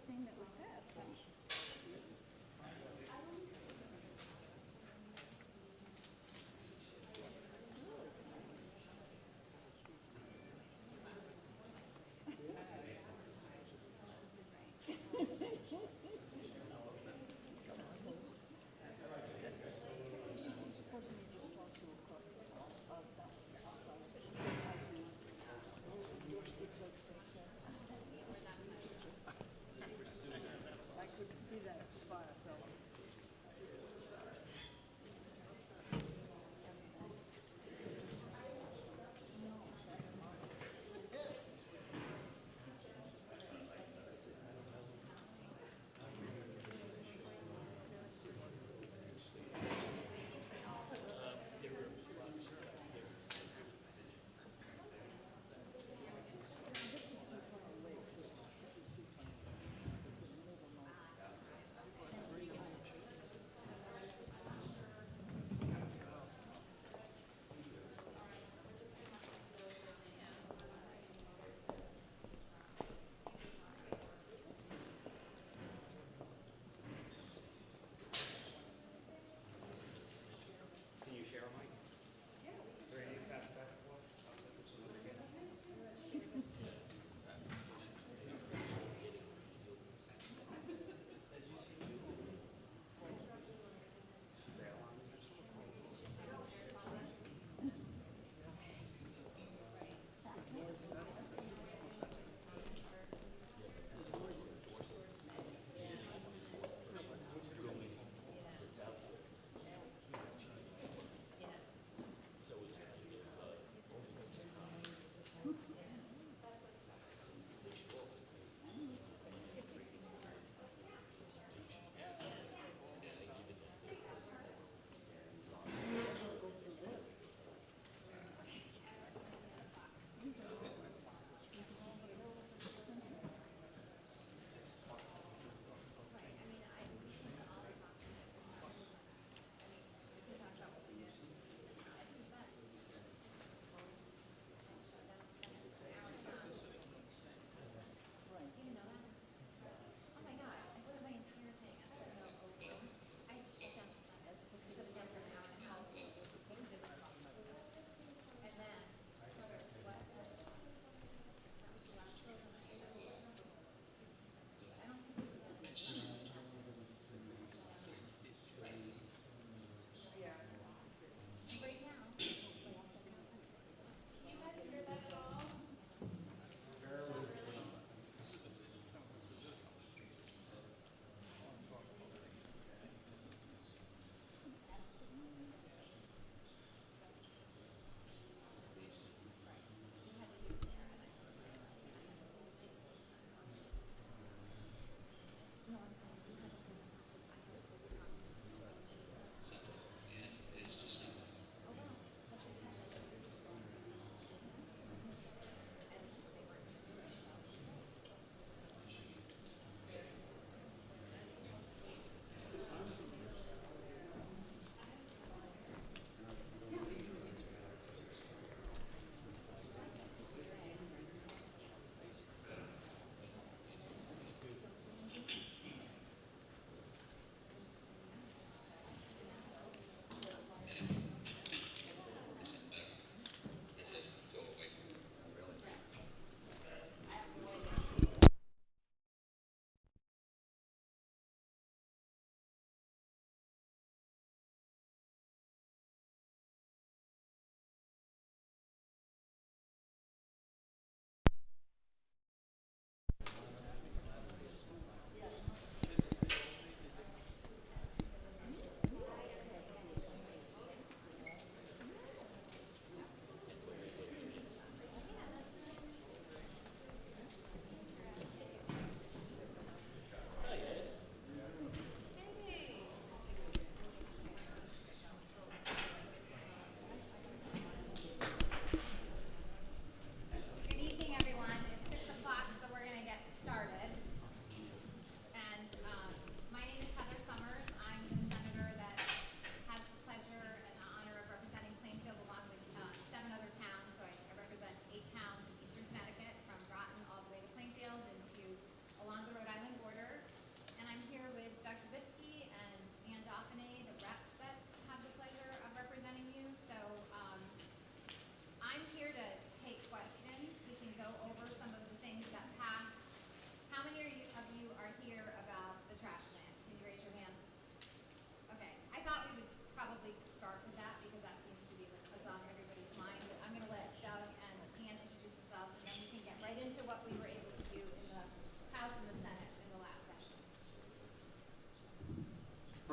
everything that was passed. I could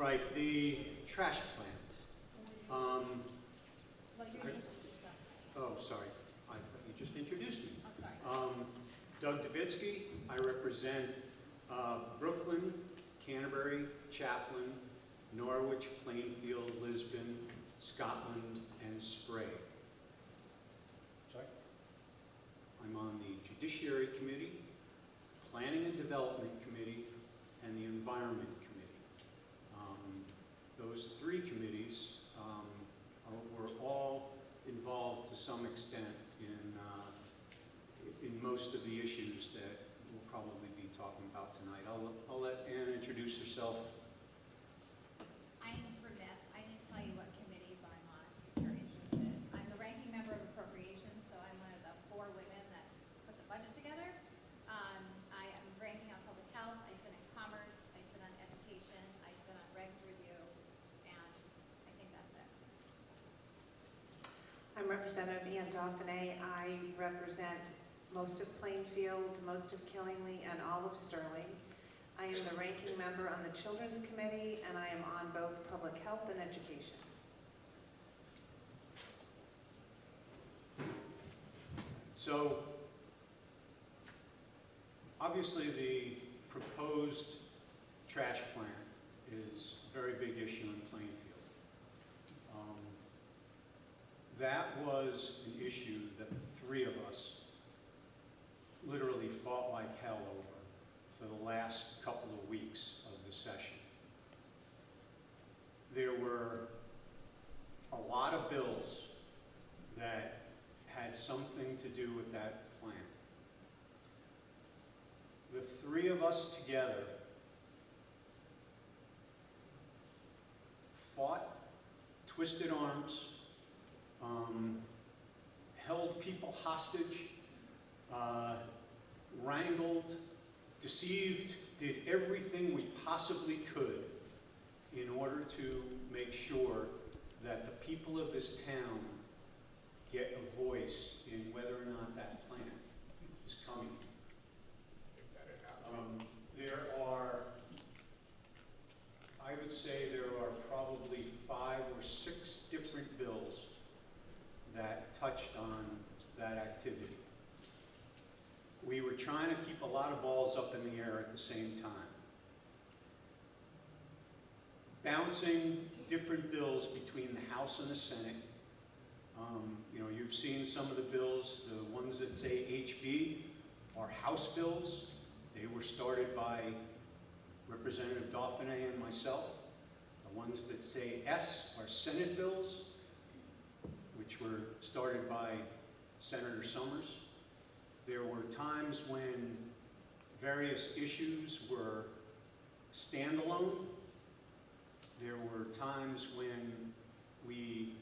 Right, the trash plant. Well, you're going to introduce yourself. Oh, sorry. I thought you just introduced me. Oh, sorry. Doug Dubitsky. I represent Brooklyn, Canterbury, Chaplin, Norwich, Plainfield, Lisbon, Scotland, and Spray. Sorry? I'm on the Judiciary Committee, Planning and Development Committee, and the Environment Committee. Those three committees were all involved to some extent in most of the issues that we'll probably be talking about tonight. I'll let Ann introduce herself. I'm remiss. I didn't tell you what committees I'm on, if you're interested. I'm the ranking member of Appropriations, so I'm one of the 4 women that put the budget together. I am ranking on Public Health. I sit in Commerce. I sit on Education. I sit on Regs Review. And I think that's it. I'm Representative Ann Dauphiné. I represent most of Plainfield, most of Killingly, and all of Sterling. I am the ranking member on the Children's Committee, and I am on both Public Health and Education. So, obviously the proposed trash plant is a very big issue in Plainfield. That was an issue that the 3 of us literally fought like hell over for the last couple of weeks of the session. There were a lot of bills that had something to do with that plant. The 3 of us together fought, twisted arms, held people hostage, wrangled, deceived, did everything we possibly could in order to make sure that the people of this town get a voice in whether or not that plant is coming. There are, I would say there are probably 5 or 6 different bills that touched on that activity. We were trying to keep a lot of balls up in the air at the same time. Bouncing different bills between the House and the Senate. You know, you've seen some of the bills, the ones that say HB are House bills. They were started by Representative Dauphiné and myself. The ones that say S are Senate bills, which were started by Senator Summers. There were times when various issues were standalone. There were times when we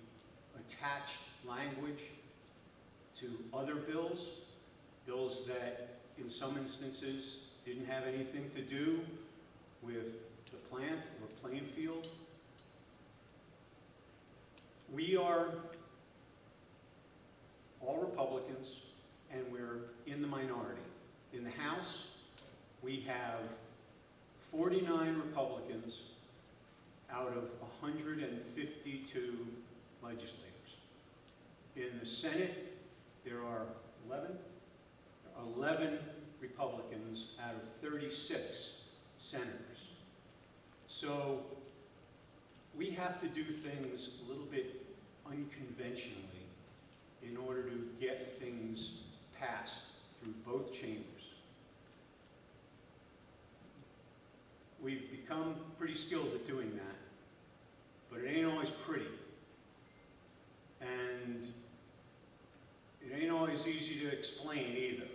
attached language to other bills, bills that in some instances didn't have anything to do with the plant or Plainfield. We are all Republicans, and we're in the minority. In the House, we have 49 Republicans out of 152 legislators. In the Senate, there are 11 Republicans out of 36 senators. So we have to do things a little bit unconventionally in order to get things passed through both chambers. We've become pretty skilled at doing that, but it ain't always pretty. And it ain't always easy to explain either.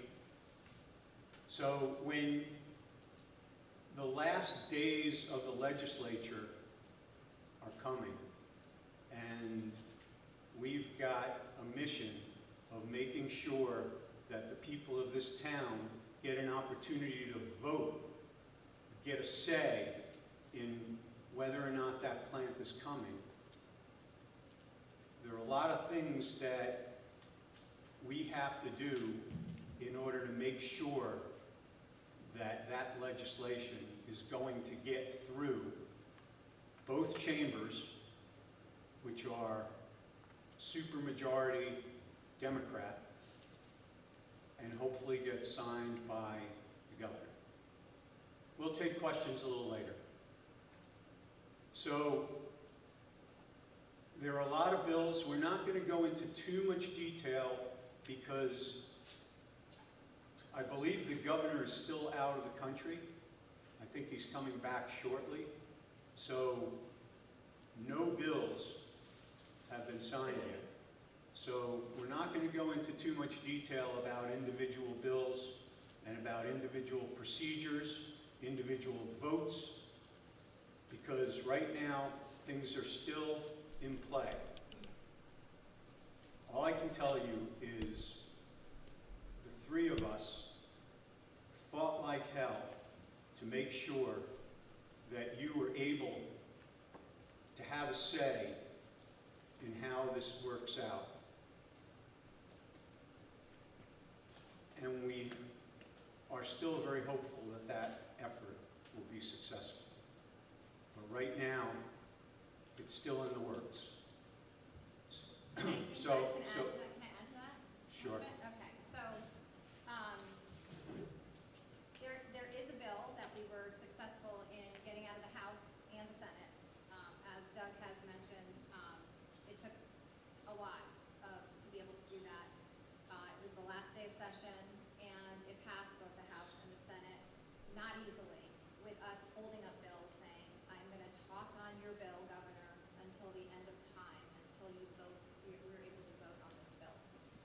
So when the last days of the legislature are coming, and we've got a mission of making sure that the people of this town get an opportunity to vote, get a say in whether or not that plant is coming. There are a lot of things that we have to do in order to make sure that that legislation is going to get through both chambers, which are supermajority Democrat, and hopefully get signed by the governor. We'll take questions a little later. So, there are a lot of bills. We're not going to go into too much detail because I believe the governor is still out of the country. I think he's coming back shortly. So no bills have been signed yet. So we're not going to go into too much detail about individual bills and about individual procedures, individual votes, because right now things are still in play. All I can tell you is the three of us fought like hell to make sure that you were able to have a say in how this works out. And we are still very hopeful that that effort will be successful. But right now, it's still in the works. Can I add to that? Sure. Okay, so there is a bill that we were successful in getting out of the House and the Senate. As Doug has mentioned, it took a lot to be able to do that. It was the last day of session, and it passed both the House and the Senate, not easily, with us holding up bills saying, I'm going to talk on your bill, Governor, until the end of time, until you vote, we were able to vote on this bill.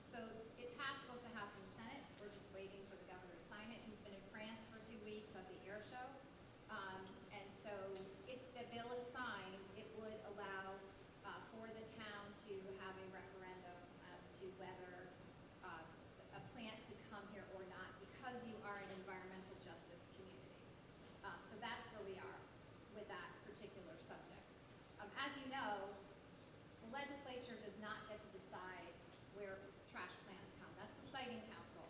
So it passed both the House and the Senate. We're just waiting for the governor to sign it. He's been in France for 2 weeks at the air show. And so if the bill is signed, it would allow for the town to have a referendum as to whether a plant could come here or not, because you are an environmental justice community. So that's where we are with that particular subject. As you know, the legislature does not get to decide where trash plants come. That's the siting council.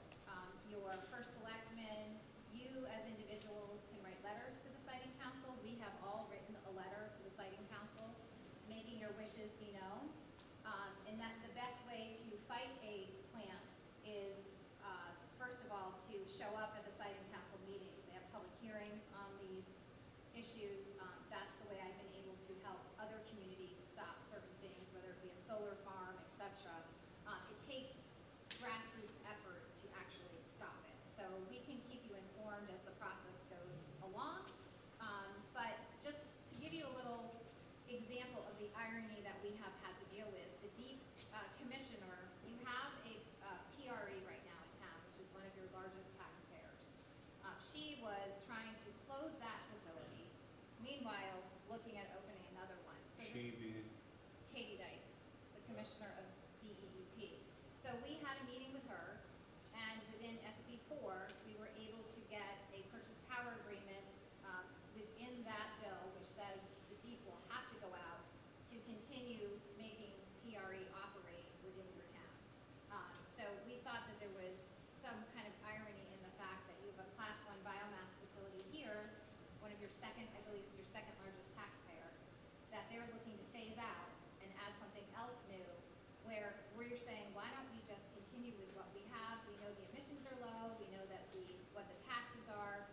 Your first selectman, you as individuals can write letters to the siting council. We have all written a letter to the siting council, making your wishes be known. And that the best way to fight a plant is, first of all, to show up at the siting council meetings. They have public hearings on these issues. That's the way I've been able to help other communities stop certain things, whether it be a solar farm, etc. It takes grassroots effort to actually stop it. So we can keep you informed as the process goes along. But just to give you a little example of the irony that we have had to deal with, the DEEP commissioner, you have a PRE right now in town, which is one of your largest taxpayers. She was trying to close that facility, meanwhile looking at opening another one. So She being Katie Dykes, the commissioner of DEEP. So we had a meeting with her, and within SB4, we were able to get a purchase power agreement within that bill, which says the DEEP will have to go out to continue making PRE operate within your town. So we thought that there was some kind of irony in the fact that you have a Class 1 biomass facility here, one of your second, I believe it's your second largest taxpayer, that they're looking to phase out and add something else new, where we're saying, why don't we just continue with what we have? We know the emissions are low, we know that what the taxes are.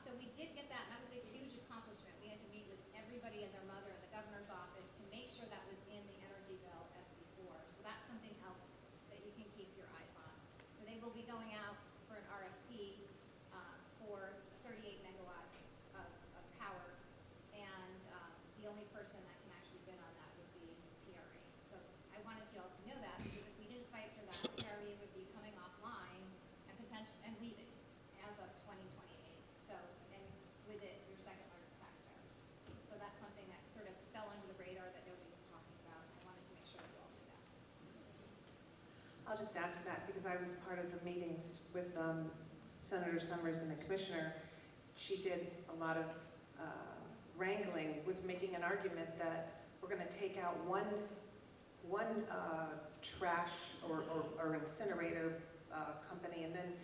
So we did get that, and that was a huge accomplishment. We had to meet with everybody and their mother in the governor's office to make sure that was in the energy bill SB4. So that's something else that you can keep your eyes on. So they will be going out for an RFP for 38 megawatts of power, and the only person that can actually bid on that would be PRE. So I wanted you all to know that, because if we didn't fight for that, PRE would be coming offline and leaving as of 2028. So, and with it, your second largest taxpayer. So that's something that sort of fell under the radar that nobody was talking about. I wanted to make sure you all knew that. I'll just add to that, because I was part of the meetings with Senator Summers and the commissioner. She did a lot of wrangling with making an argument that we're going to take out one trash or incinerator company and then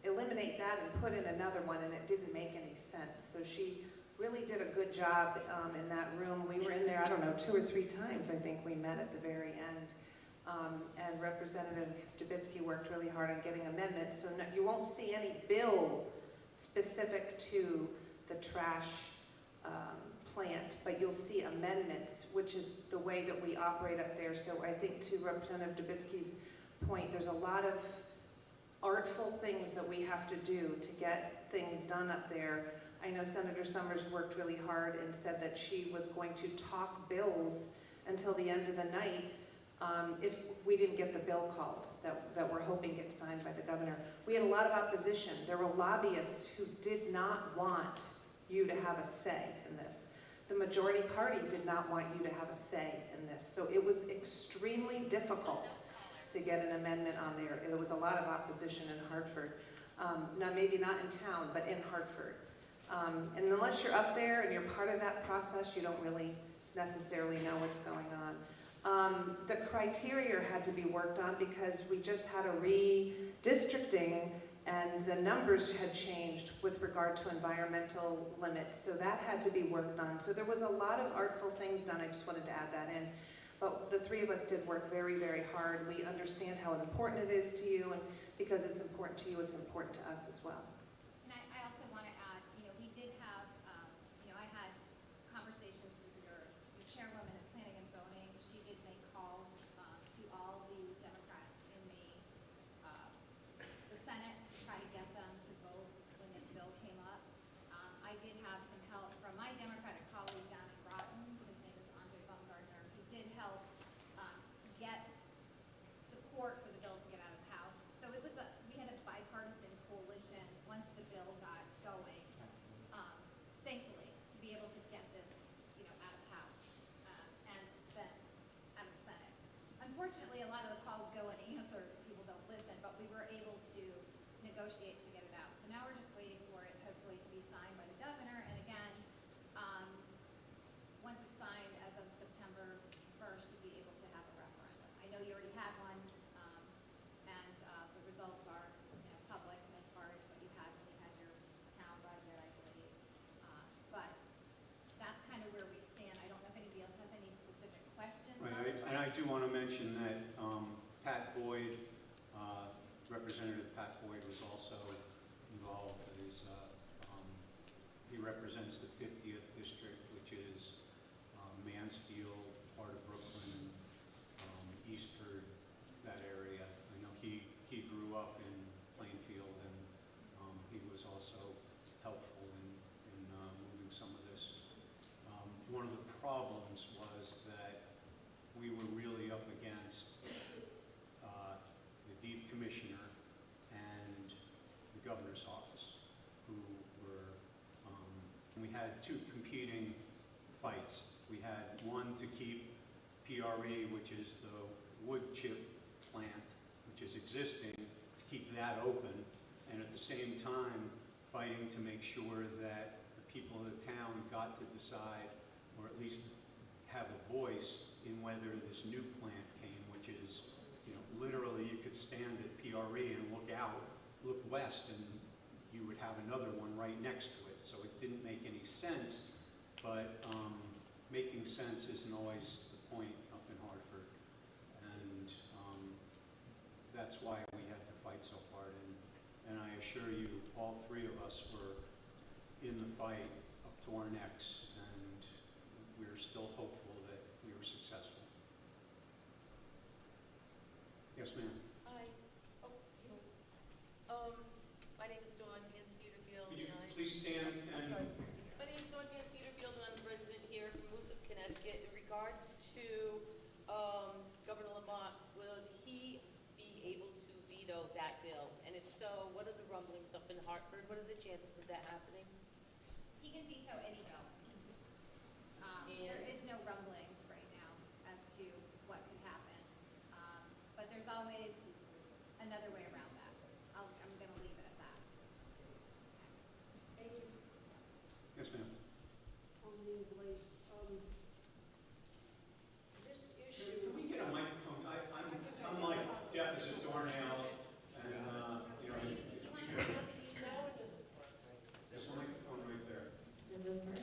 eliminate that and put in another one, and it didn't make any sense. So she really did a good job in that room. We were in there, I don't know, 2 or 3 times, I think we met at the very end. And Representative Dubitsky worked really hard on getting amendments, so no, you won't see any bill specific to the trash plant, but you'll see amendments, which is the way that we operate up there. So I think to Representative Dubitsky's point, there's a lot of artful things that we have to do to get things done up there. I know Senator Summers worked really hard and said that she was going to talk bills until the end of the night if we didn't get the bill called that we're hoping gets signed by the governor. We had a lot of opposition. There were lobbyists who did not want you to have a say in this. The majority party did not want you to have a say in this. So it was extremely difficult to get an amendment on there. There was a lot of opposition in Hartford. Now maybe not in town, but in Hartford. And unless you're up there and you're part of that process, you don't really necessarily know what's going on. The criteria had to be worked on because we just had a redistricting and the numbers had changed with regard to environmental limits. So that had to be worked on. So there was a lot of artful things done. I just wanted to add that in. But the 3 of us did work very, very hard. We understand how important it is to you, and because it's important to you, it's important to us as well. And I also want to add, we did have, I had conversations with your chairwoman of planning and zoning. She did make calls to all the Democrats in the Senate to try to get them to vote when this bill came up. I did have some help from my Democratic colleague down in Groton. His name is Andre Baumgartner. He did help get support for the bill to get out of the House. So it was we had a bipartisan coalition once the bill got going, thankfully, to be able to get this, out of the House and then out of the Senate. Unfortunately, a lot of the calls go unanswered. People don't listen, but we were able to negotiate to get it out. So now we're just waiting for it, hopefully, to be signed by the governor. And again, once it's signed as of September 1st, you'll be able to have a referendum. I know you already had one, and the results are public as far as what you had when you had your town budget, I believe. But that's kind of where we stand. I don't know if anybody else has any specific questions. Right, and I do want to mention that Pat Boyd, Representative Pat Boyd was also involved. He represents the 50th district, which is Mansfield, part of Brooklyn, Eastford, that area. I know he grew up in Plainfield, and he was also helpful in moving some of this. One of the problems was that we were really up against the Deep Commissioner and the Governor's office, who were, we had 2 competing fights. We had one to keep PRE, which is the wood chip plant, which is existing, to keep that open, and at the same time fighting to make sure that the people of the town got to decide, or at least have a voice in whether this new plant came, which is, literally you could stand at PRE and look out, look west, and you would have another one right next to it. So it didn't make any sense, but making sense isn't always the point up in Hartford. And that's why we had to fight so hard. And I assure you, all 3 of us were in the fight up to our necks, and we're still hopeful that we were successful. Yes, ma'am. Hi. My name is Dawn Van Cedarfield. Could you please stand and... My name is Dawn Van Cedarfield, and I'm a resident here from Moosup, Connecticut. In regards to Governor Lamont, will he be able to veto that bill? And if so, what are the rumblings up in Hartford? What are the chances of that happening? He can veto any bill. There is no rumblings right now as to what could happen. But there's always another way around that. I'm going to leave it at that. Thank you. Yes, ma'am. Pauline Blaze. This issue. Can we get a microphone? I'm like deaf as a doornail, and You want to look at there's a microphone right there. November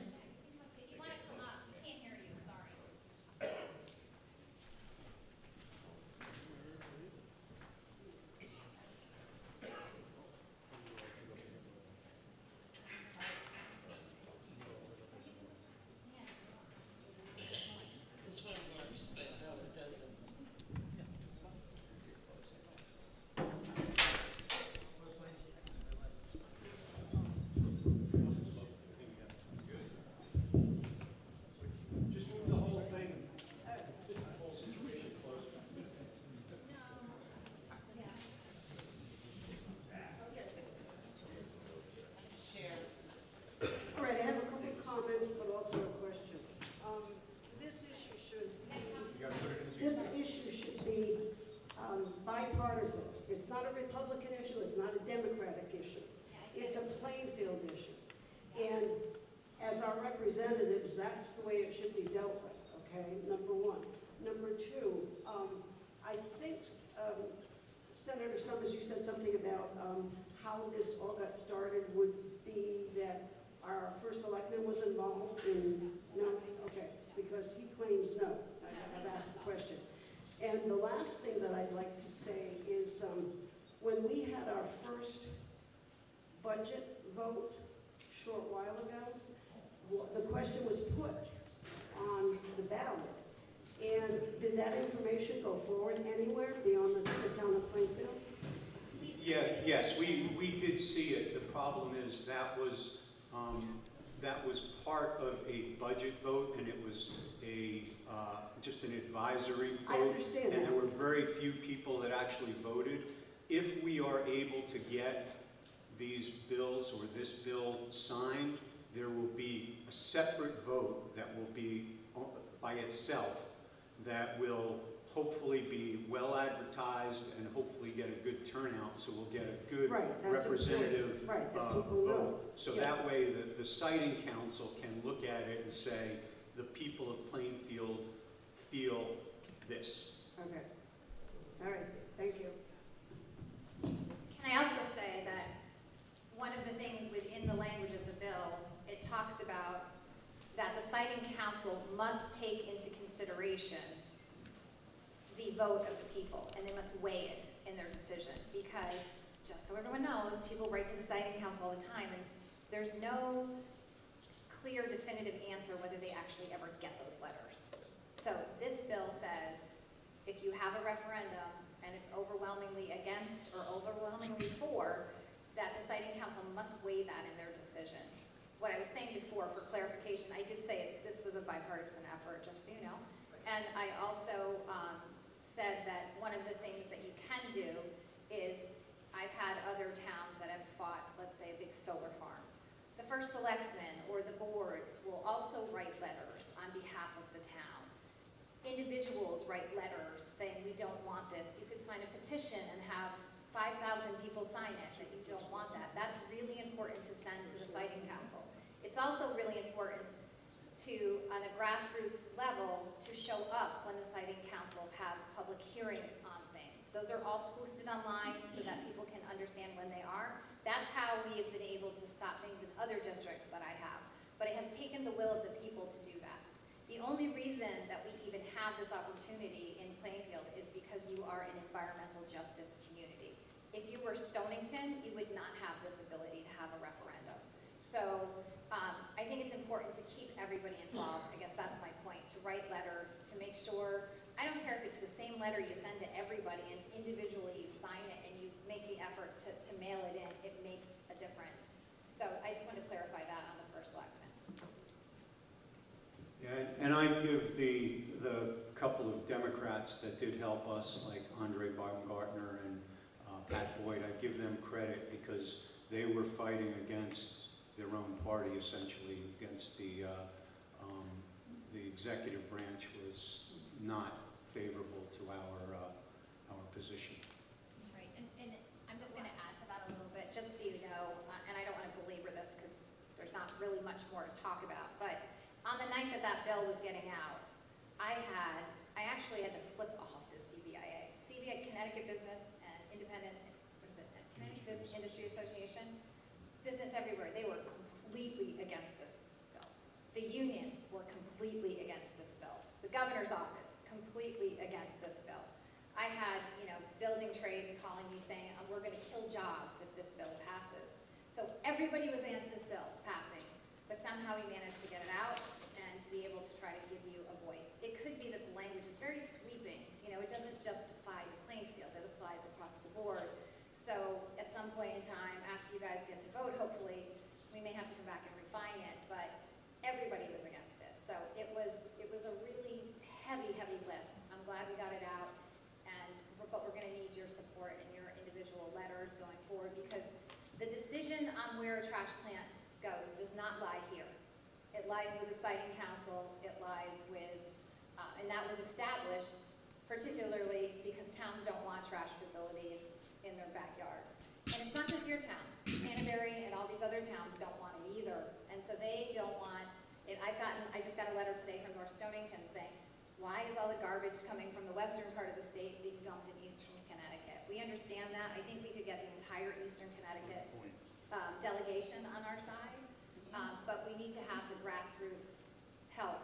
as our representatives, that's the way it should be dealt with, okay? Number one. Number two, I think, Senator Summers, you said something about how this all got started would be that our first selectman was involved in, no? Okay, because he claims no. I've asked the question. And the last thing that I'd like to say is when we had our first budget vote a short while ago, the question was put on the ballot. And did that information go forward anywhere beyond the town of Plainfield? Yes, we did see it. The problem is that was part of a budget vote, and it was just an advisory vote. I understand and that. there were very few people that actually voted. If we are able to get these bills or this bill signed, there will be a separate vote that will be by itself that will hopefully be well advertised and hopefully get a good turnout, so we'll get a good That's representative right, that people know. vote. So Yeah. that way the siting council can look at it and say, the people of Plainfield feel this. Okay. All right, thank you. Can I also say that one of the things within the language of the bill, it talks about that the siting council must take into consideration the vote of the people, and they must weigh it in their decision, because, just so everyone knows, people write to the siting council all the time, and there's no clear definitive answer whether they actually ever get those letters. So this bill says, if you have a referendum and it's overwhelmingly against or overwhelmingly for, that the siting council must weigh that in their decision. What I was saying before, for clarification, I did say this was a bipartisan effort, just so you know. And I also said that one of the things that you can do is, I've had other towns that have fought, let's say, a big solar farm. The first selectman or the boards will also write letters on behalf of the town. Individuals write letters saying, we don't want this. You could sign a petition and have 5,000 people sign it that you don't want that. That's really important to send to the siting council. It's also really important to, on a grassroots level, to show up when the siting council has public hearings on things. Those are all posted online so that people can understand when they are. That's how we have been able to stop things in other districts that I have. But it has taken the will of the people to do that. The only reason that we even have this opportunity in Plainfield is because you are an environmental justice community. If you were Stonington, you would not have this ability to have a referendum. So I think it's important to keep everybody involved. I guess that's my point, to write letters, to make sure, I don't care if it's the same letter you send to everybody and individually you sign it and you make the effort to mail it in, it makes a difference. So I just wanted to clarify that on the first selectman. Yeah, and I give the couple of Democrats that did help us, like Andre Baumgartner and Pat Boyd, I give them credit because they were fighting against their own party, essentially, against the executive branch was not favorable to our position. Right, and I'm just going to add to that a little bit, just so you know, and I don't want to belabor this because there's not really much more to talk about, but on the night that that bill was getting out, I actually had to flip off the CBIA. CBIA, Connecticut Business and Independent, what is it, Connecticut Business Industry Association, Business Everywhere, they were completely against this bill. The unions were completely against this bill. The governor's office, completely against this bill. I had, building trades calling me saying, we're going to kill jobs if this bill passes. So everybody was against this bill passing, but somehow we managed to get it out and to be able to try to give you a voice. It could be that the language is very sweeping. It doesn't just apply to Plainfield, it applies across the board. So at some point in time, after you guys get to vote, hopefully, we may have to come back and refine it, but everybody was against it. So it was a really heavy, heavy lift. I'm glad we got it out, but we're gonna need your support and your individual letters going forward, because the decision on where a trash plant goes does not lie here. It lies with the siting council, it lies with, and that was established particularly because towns don't want trash facilities in their backyard. And it's not just your town. Canterbury and all these other towns don't want it either. And so they don't want it. I just got a letter today from North Stonington saying, why is all the garbage coming from the western part of the state being dumped in eastern Connecticut? We understand that. I think we could get the entire eastern Connecticut delegation on our side, but we need to have the grassroots help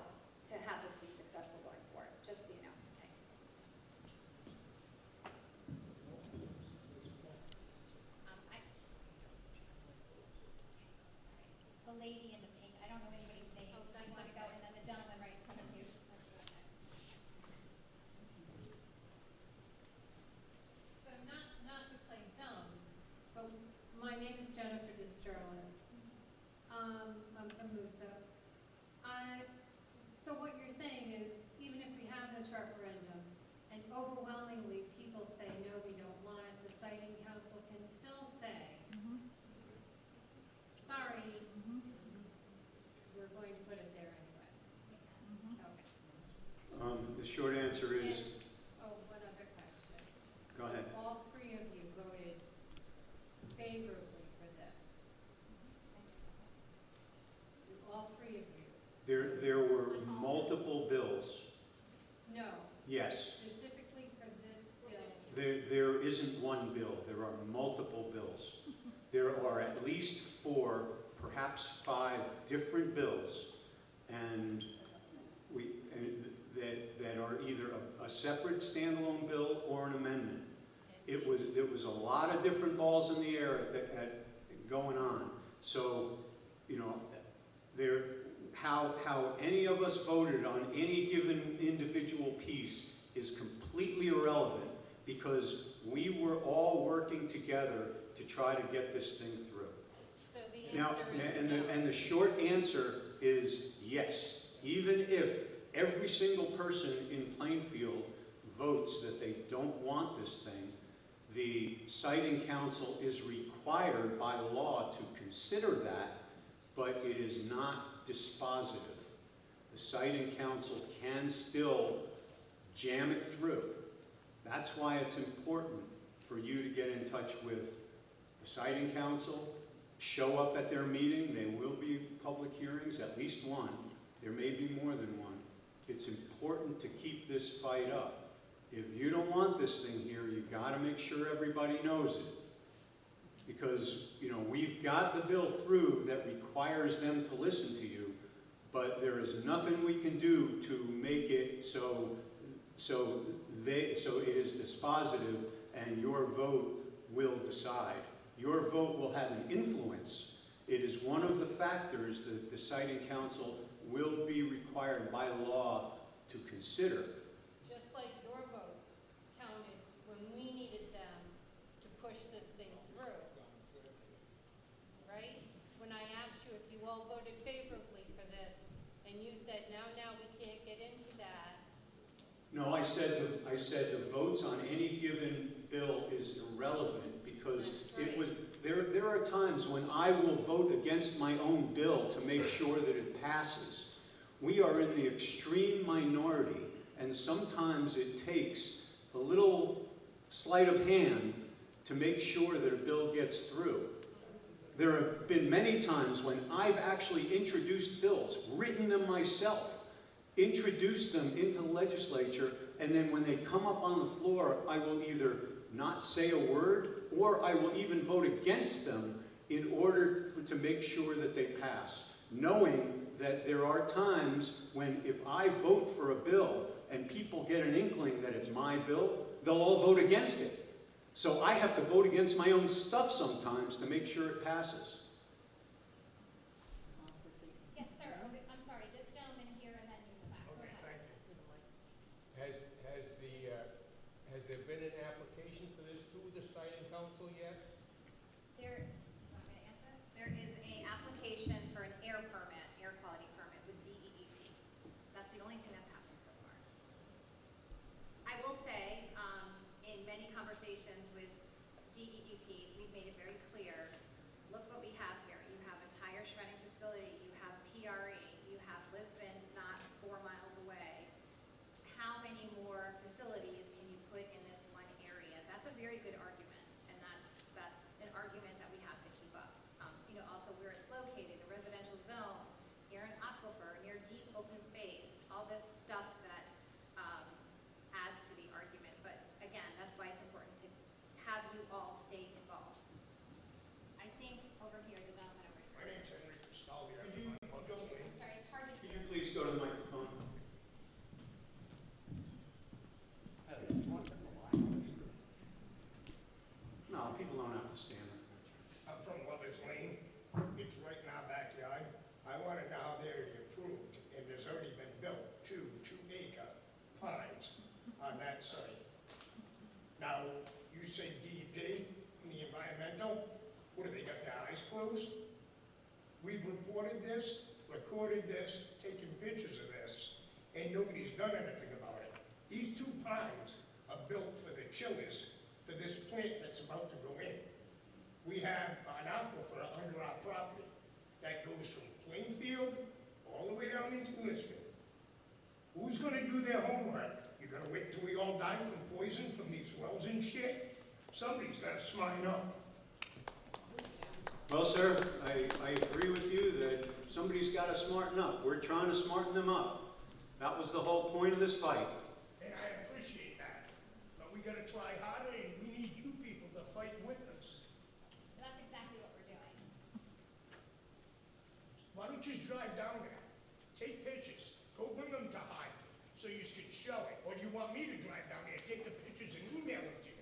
to have this be successful going forward, just so you know. Okay. The lady in the pink, I don't know anybody's name, so I want to go, and then the gentleman right in front of you. So not to play dumb, but my name is Jennifer Disterlis. I'm from Moosup. So what you're saying is, even if we have this referendum, and overwhelmingly people say, no, we don't want it, the siting council can still say, sorry, we're going to put it there anyway. Okay. The short answer is, One other question. go ahead. So all three of you voted favorably for this. All three of you. There were multiple bills. No, Yes. specifically for this bill. There isn't one bill. There are multiple bills. There are at least 4, perhaps 5 different bills, and that are either a separate standalone bill or an amendment. There was a lot of different balls in the air going on. So, you know, how any of us voted on any given individual piece is completely irrelevant, because we were all working together to try to get this thing through. So the Now, answer is no. and the short answer is yes. Even if every single person in Plainfield votes that they don't want this thing, the siting council is required by law to consider that, but it is not dispositive. The siting council can still jam it through. That's why it's important for you to get in touch with the siting council, show up at their meeting. There will be public hearings, at least one. There may be more than one. It's important to keep this fight up. If you don't want this thing here, you got to make sure everybody knows it. Because, you know, we've got the bill through that requires them to listen to you, but there is nothing we can do to make it so it is dispositive, and your vote will decide. Your vote will have an influence. It is one of the factors that the siting council will be required by law to consider. Just like your votes counted when we needed them to push this thing through. Right? When I asked you if you all voted favorably for this, and you said, now we can't get into that. No, I said the votes on any given bill is irrelevant, because it was, there are times when I will vote against my own bill to make sure that it passes. We are in the extreme minority, and sometimes it takes a little sleight of hand to make sure that a bill gets through. There have been many times when I've actually introduced bills, written them myself, introduced them into the legislature, and then when they come up on the floor, I will either not say a word, or I will even vote against them in order to make sure that they pass, knowing that there are times when if I vote for a bill and people get an inkling that it's my bill, they'll all vote against it. So I have to vote against my own stuff sometimes to make sure it passes. Yes, sir. I'm sorry, this gentleman here and then you in the back. Go Okay, ahead. thank you. Has there been an application for this through the siting council yet? There, want me to answer it? There is an application for an air permit, air quality permit with DEEP. That's the only thing that's happened so far. I will say, in many conversations with DEEP, we've made it very clear, look what we have here. You have a tire shredding facility, you have PRE, you have Lisbon not 4 miles away. How many more facilities can you put in this one area? That's a very good argument, and that's an argument that we have to keep up. open space, all this stuff that adds to the argument. But again, that's why it's important to have you all stay involved. I think over here, the gentleman over My here. name's Henry Cristaldi. Could you I'm sorry, it's hard to Could hear. you please go to the microphone? No, people don't have to stand there. I'm from Lover's Lane. It's right in our backyard. I want to know how they're approved, and there's already been built two-acre ponds on that site. Now, you say DEP and the environmental, what, have they got their eyes closed? We've reported this, recorded this, taken pictures of this, and nobody's done anything about it. These two ponds are built for the chillers for this plant that's about to go in. We have an aquifer under our property that goes from Plainfield all the way down into Lisbon. Who's gonna do their homework? You're gonna wait till we all die from poison from these wells and shit? Somebody's gotta smarten up. Well, sir, I agree with you that somebody's got to smarten up. We're trying to smarten them up. That was the whole point of this fight. And I appreciate that. But we gotta try harder, and we need you people to fight with us. That's exactly what we're doing. Why don't you just drive down there? Take pictures. Go bring them to Hartford so you can show it. Or do you want me to drive down there, take the pictures and email them to you?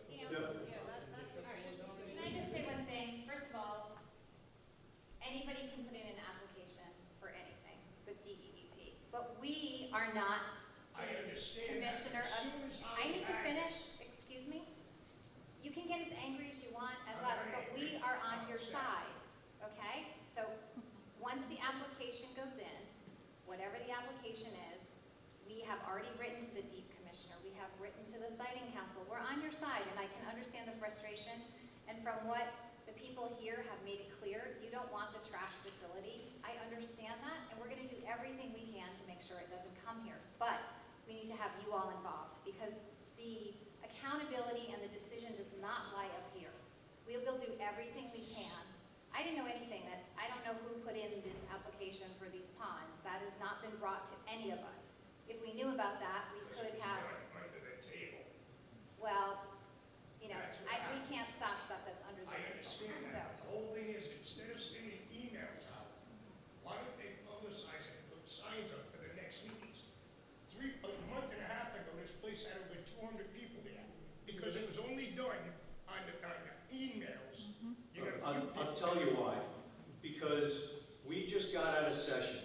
You know, all right. Can I just say one thing? First of all, anybody can put in an application for anything with DEEP, but we are not I understand that. commissioner As of, soon as I need to have finish, this- excuse me? You can get as angry as you want as I'm us, not but we angry. are on I'm your upset. side, okay? So, once the application goes in, whatever the application is, we have already written to the DEEP commissioner, we have written to the siting council, we're on your side, and I can understand the frustration, and from what the people here have made it clear, you don't want the trash facility. I understand that, and we're gonna do everything we can to make sure it doesn't come here. But we need to have you all involved, because the accountability and the decision does not lie up here. We will do everything we can. I didn't know anything that, I don't know who put in this application for these ponds. That has not been brought to any of us. If we knew about that, we could have, Under the table. well, you know, That's what we can't stop stuff that's under the I table. understand So, that. The whole thing is, instead of sending emails out, why don't they publicize it and put signs up for the next meetings? A month and a half ago, this place had over 200 people there, because it was only done on the emails. You got a few people. I'll tell you why. Because we just got out of session.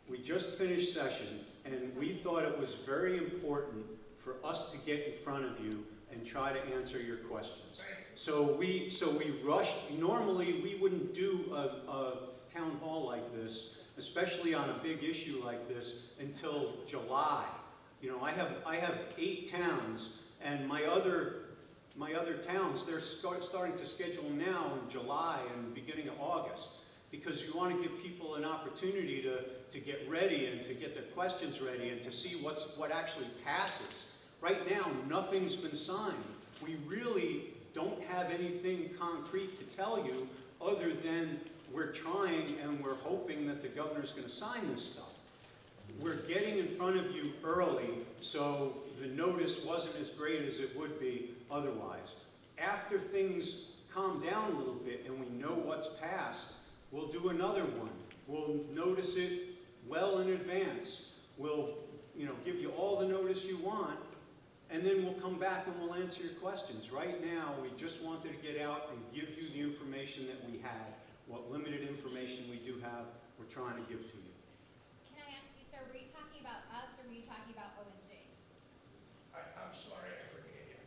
We just finished session, and we thought it was very important for us to get in front of you and try to answer your questions. So we rushed. Normally, we wouldn't do a town hall like this, especially on a big issue like this, until July. You know, I have 8 towns, and my other towns, they're starting to schedule now in July and beginning of August, because you want to give people an opportunity to get ready and to get their questions ready and to see what actually passes. Right now, nothing's been signed. We really don't have anything concrete to tell you other than we're trying and we're hoping that the governor's going to sign this stuff. We're getting in front of you early, so the notice wasn't as great as it would be otherwise. After things calm down a little bit and we know what's passed, we'll do another one. We'll notice it well in advance. We'll, give you all the notice you want, and then we'll come back and we'll answer your questions. Right now, we just wanted to get out and give you the information that we had. What limited information we do have, we're trying to give to you. can I ask you, sir, were you talking about us or were you talking about ONG? I'm sorry, I couldn't hear you.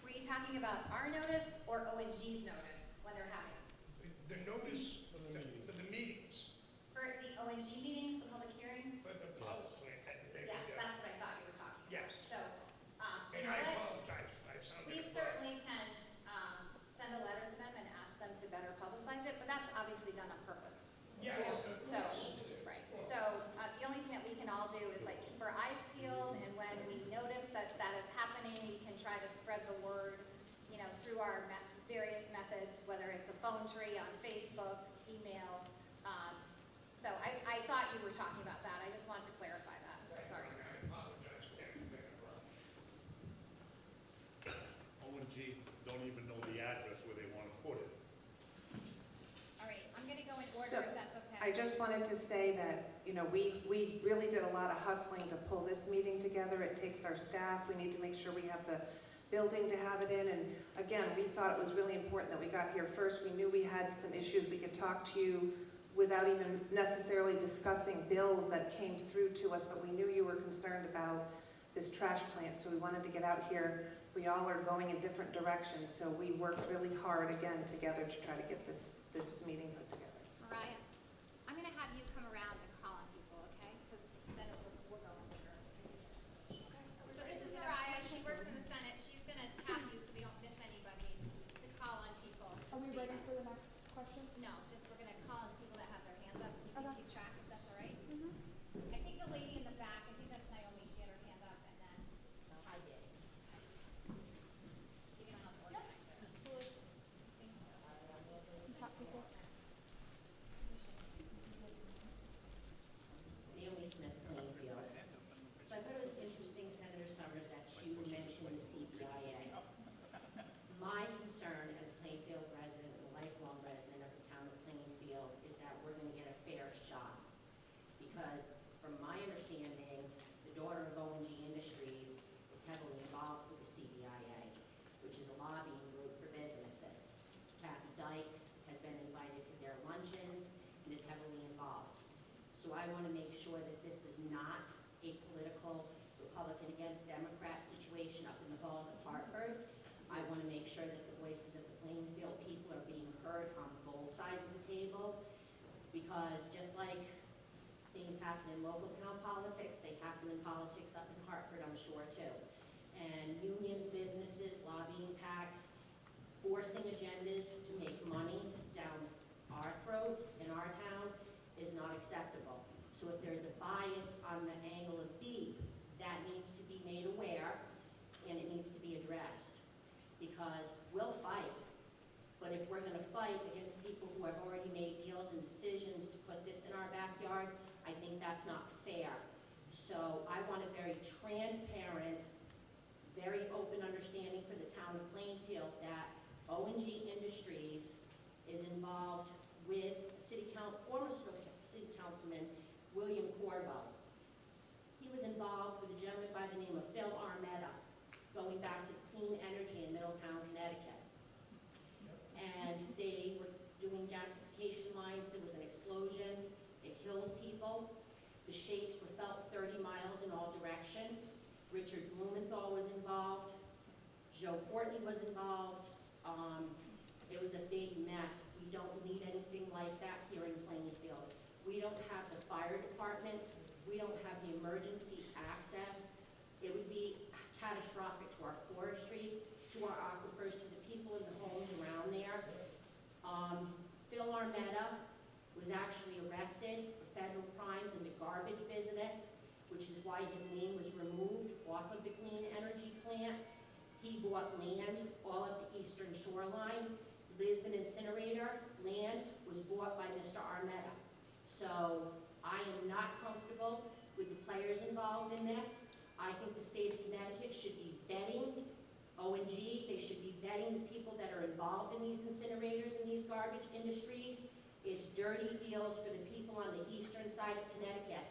Were you talking about our notice or ONG's notice when they're having it? The notice for the meetings, For the ONG meetings, the public hearings? for the power plant that they Yes, would do. that's what I thought you were talking about. Yes. So, And you know I what? apologize if I sounded We abrupt. certainly can send a letter to them and ask them to better publicize it, but that's obviously done on purpose. Yes, of So, course. right, so the only thing that we can all do is like keep our eyes peeled, and when we notice that that is happening, we can try to spread the word, through our various methods, whether it's a phone tree on Facebook, email. So I I thought you were talking about that. I just wanted to clarify that. Sorry. I apologize for making it wrong. O&G don't even know the address where they want to put it. All right, I'm gonna go in So, order if that's okay. I just wanted to say that, you know, we really did a lot of hustling to pull this meeting together. It takes our staff, we need to make sure we have the building to have it in, and again, we thought it was really important that we got here first. We knew we had some issues, we could talk to you without even necessarily discussing bills that came through to us, but we knew you were concerned about this trash plant, so we wanted to get out here. We all are going in different directions, so we worked really hard again together to try to get this meeting put together. Mariah, I'm gonna have you come around and call on people, okay? Because then we'll go in order. So this is Mariah, she works in the Senate, she's gonna tap you so we don't miss anybody to call on people to Are we speak. ready for the next question? No, just we're gonna call on people that have their hands up so you can Okay. keep track if that's all right. Mm-hmm. I think the lady in the back, I think that's Naomi, she had her hand up and then I did. You can help organize it. Top people. Naomi Smith, Plainfield. So I thought it was interesting, Senator Summers, that you mentioned the CBIA. My concern as a Plainfield resident and a lifelong resident of the town of Plainfield is that we're going to get a fair shot. Because from my understanding, the daughter of O&G Industries is heavily involved with the CBIA, which is a lobbying group for businesses. Kathy Dykes has been invited to their luncheons and is heavily involved. So I want to make sure that this is not a political Republican against Democrat situation up in the halls of Hartford. I want to make sure that the voices of the Plainfield people are being heard on both sides of the table, because just like things happen in local town politics, they happen in politics up in Hartford, I'm sure too. And unions, businesses, lobbying PACs, forcing agendas to make money down our throats in our town is not acceptable. So if there's a bias on the angle of D, that needs to be made aware and it needs to be addressed. Because we'll fight, but if we're gonna fight against people who have already made deals and decisions to put this in our backyard, I think that's not fair. So I want a very transparent, very open understanding for the town of Plainfield that O&G Industries is involved with former city councilman William Corbo. He was involved with a gentleman by the name of Phil Armetta, going back to clean energy in Middletown, Connecticut. And they were doing gasification lines, there was an explosion, it killed people. The shakes were felt 30 miles in all direction. Richard Blumenthal was involved, Joe Courtney was involved. It was a big mess. We don't need anything like that here in Plainfield. We don't have the fire department, we don't have the emergency access. It would be catastrophic to our forestry, to our aquifers, to the people in the homes around there. Phil Armetta was actually arrested for federal crimes in the garbage business, which is why his name was removed off of the clean energy plant. He bought land all up the eastern shoreline. Lisbon Incinerator land was bought by Mr. Armetta. So I am not comfortable with the players involved in this. I think the state of Connecticut should be vetting O&G. They should be vetting the people that are involved in these incinerators and these garbage industries. It's dirty deals for the people on the eastern side of Connecticut.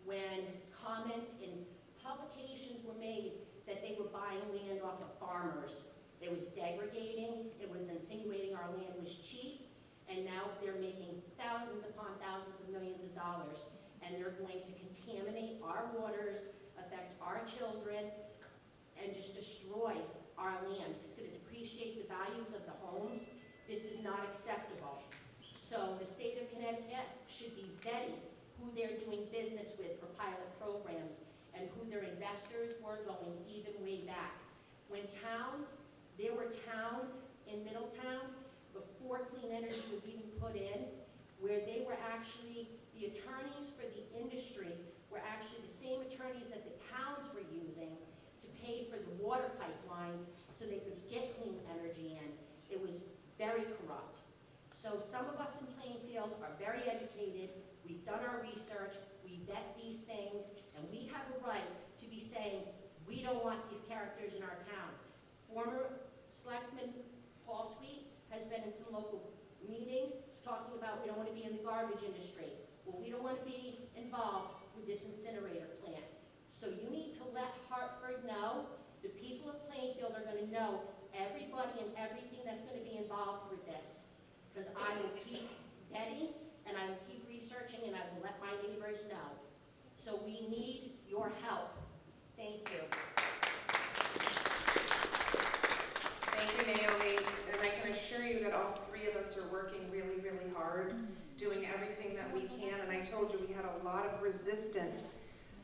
When comments in publications were made that they were buying land off of farmers, it was degrading, it was insinuating our land was cheap, and now they're making thousands upon thousands of millions of dollars, and they're going to contaminate our waters, affect our children, and just destroy our land. It's going to depreciate the values of the homes. This is not acceptable. So the state of Connecticut should be vetting who they're doing business with for pilot programs and who their investors were going even way back. There were towns in Middletown before clean energy was even put in, where they were actually, the attorneys for the industry were actually the same attorneys that the towns were using to pay for the water pipelines so they could get clean energy in. It was very corrupt. So some of us in Plainfield are very educated, we've done our research, we vet these things, and we have a right to be saying, we don't want these characters in our town. Former Selectman Paul Sweet has been in some local meetings talking about we don't want to be in the garbage industry. Well, we don't want to be involved with this incinerator plant. So you need to let Hartford know, the people of Plainfield are going to know everybody and everything that's going to be involved with this. Because I will keep vetting and I will keep researching and I will let my neighbors know. So we need your help. Thank you. Thank you, Naomi, and I can assure you that all three of us are working really, really hard, doing everything that we can, and I told you we had a lot of resistance.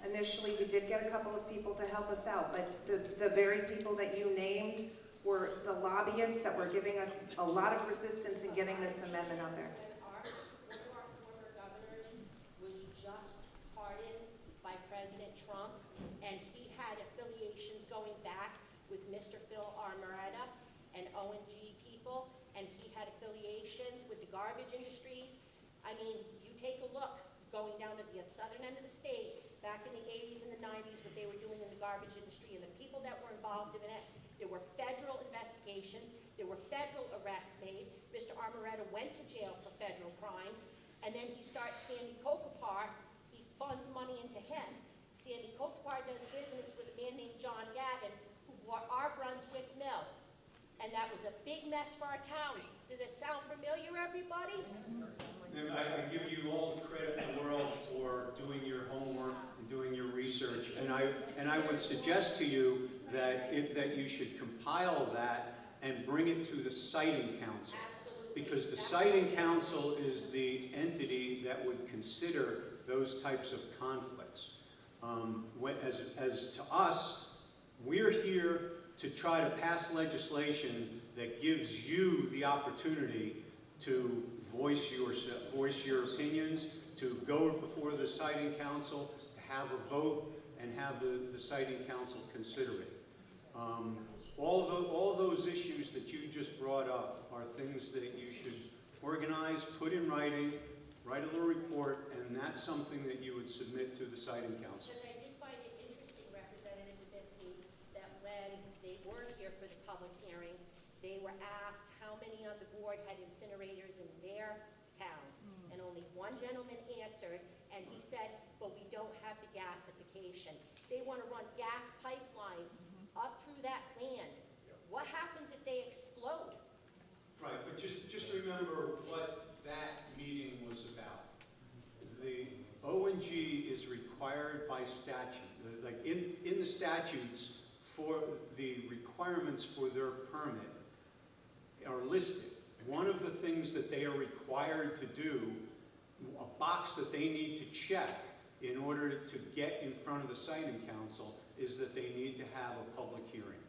Initially, we did get a couple of people to help us out, but the very people that you named were the lobbyists that were giving us a lot of resistance in getting this amendment on there. One of our former governors was just pardoned by President Trump, and he had affiliations going back with Mr. Phil Armoretta and O&G people, and he had affiliations with the garbage industries. I mean, you take a look, going down to the southern end of the state, back in the 80s and the 90s, what they were doing in the garbage industry and the people that were involved in it. There were federal investigations, there were federal arrests made. Mr. Armoretta went to jail for federal crimes, and then he starts Sandy Kokopar, he funds money into him. Sandy Kokopar does business with a man named John Gavin, who bought our Brunswick Mill. And that was a big mess for our town. Does it sound familiar, everybody? And I give you all the credit in the world for doing your homework and doing your research. And I would suggest to you that you should compile that and bring it to the Siting Council. Absolutely. Because the Siting Council is the entity that would consider those types of conflicts. As to us, we're here to try to pass legislation that gives you the opportunity to voice your opinions, to go before the Siting Council, to have a vote, and have the Siting Council consider it. All those issues that you just brought up are things that you should organize, put in writing, write a little report, and that's something that you would submit to the Siting Council. Because I did find it interesting, Representative Dubitsky, that when they were here for the public hearing, they were asked how many on the board had incinerators in their towns. And only one gentleman answered, and he said, but we don't have the gasification. They want to run gas pipelines up through that land. What happens if they explode? Right, but just remember what that meeting was about. The O&G is required by statute, like in the statutes, for the requirements for their permit are listed. One of the things that they are required to do, a box that they need to check in order to get in front of the Siting Council, is that they need to have a public hearing.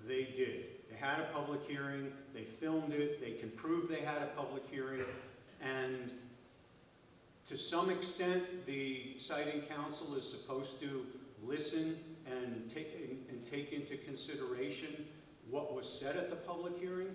They did. They had a public hearing, they filmed it, they can prove they had a public hearing, and to some extent, the Siting Council is supposed to listen and take into consideration what was said at the public hearing,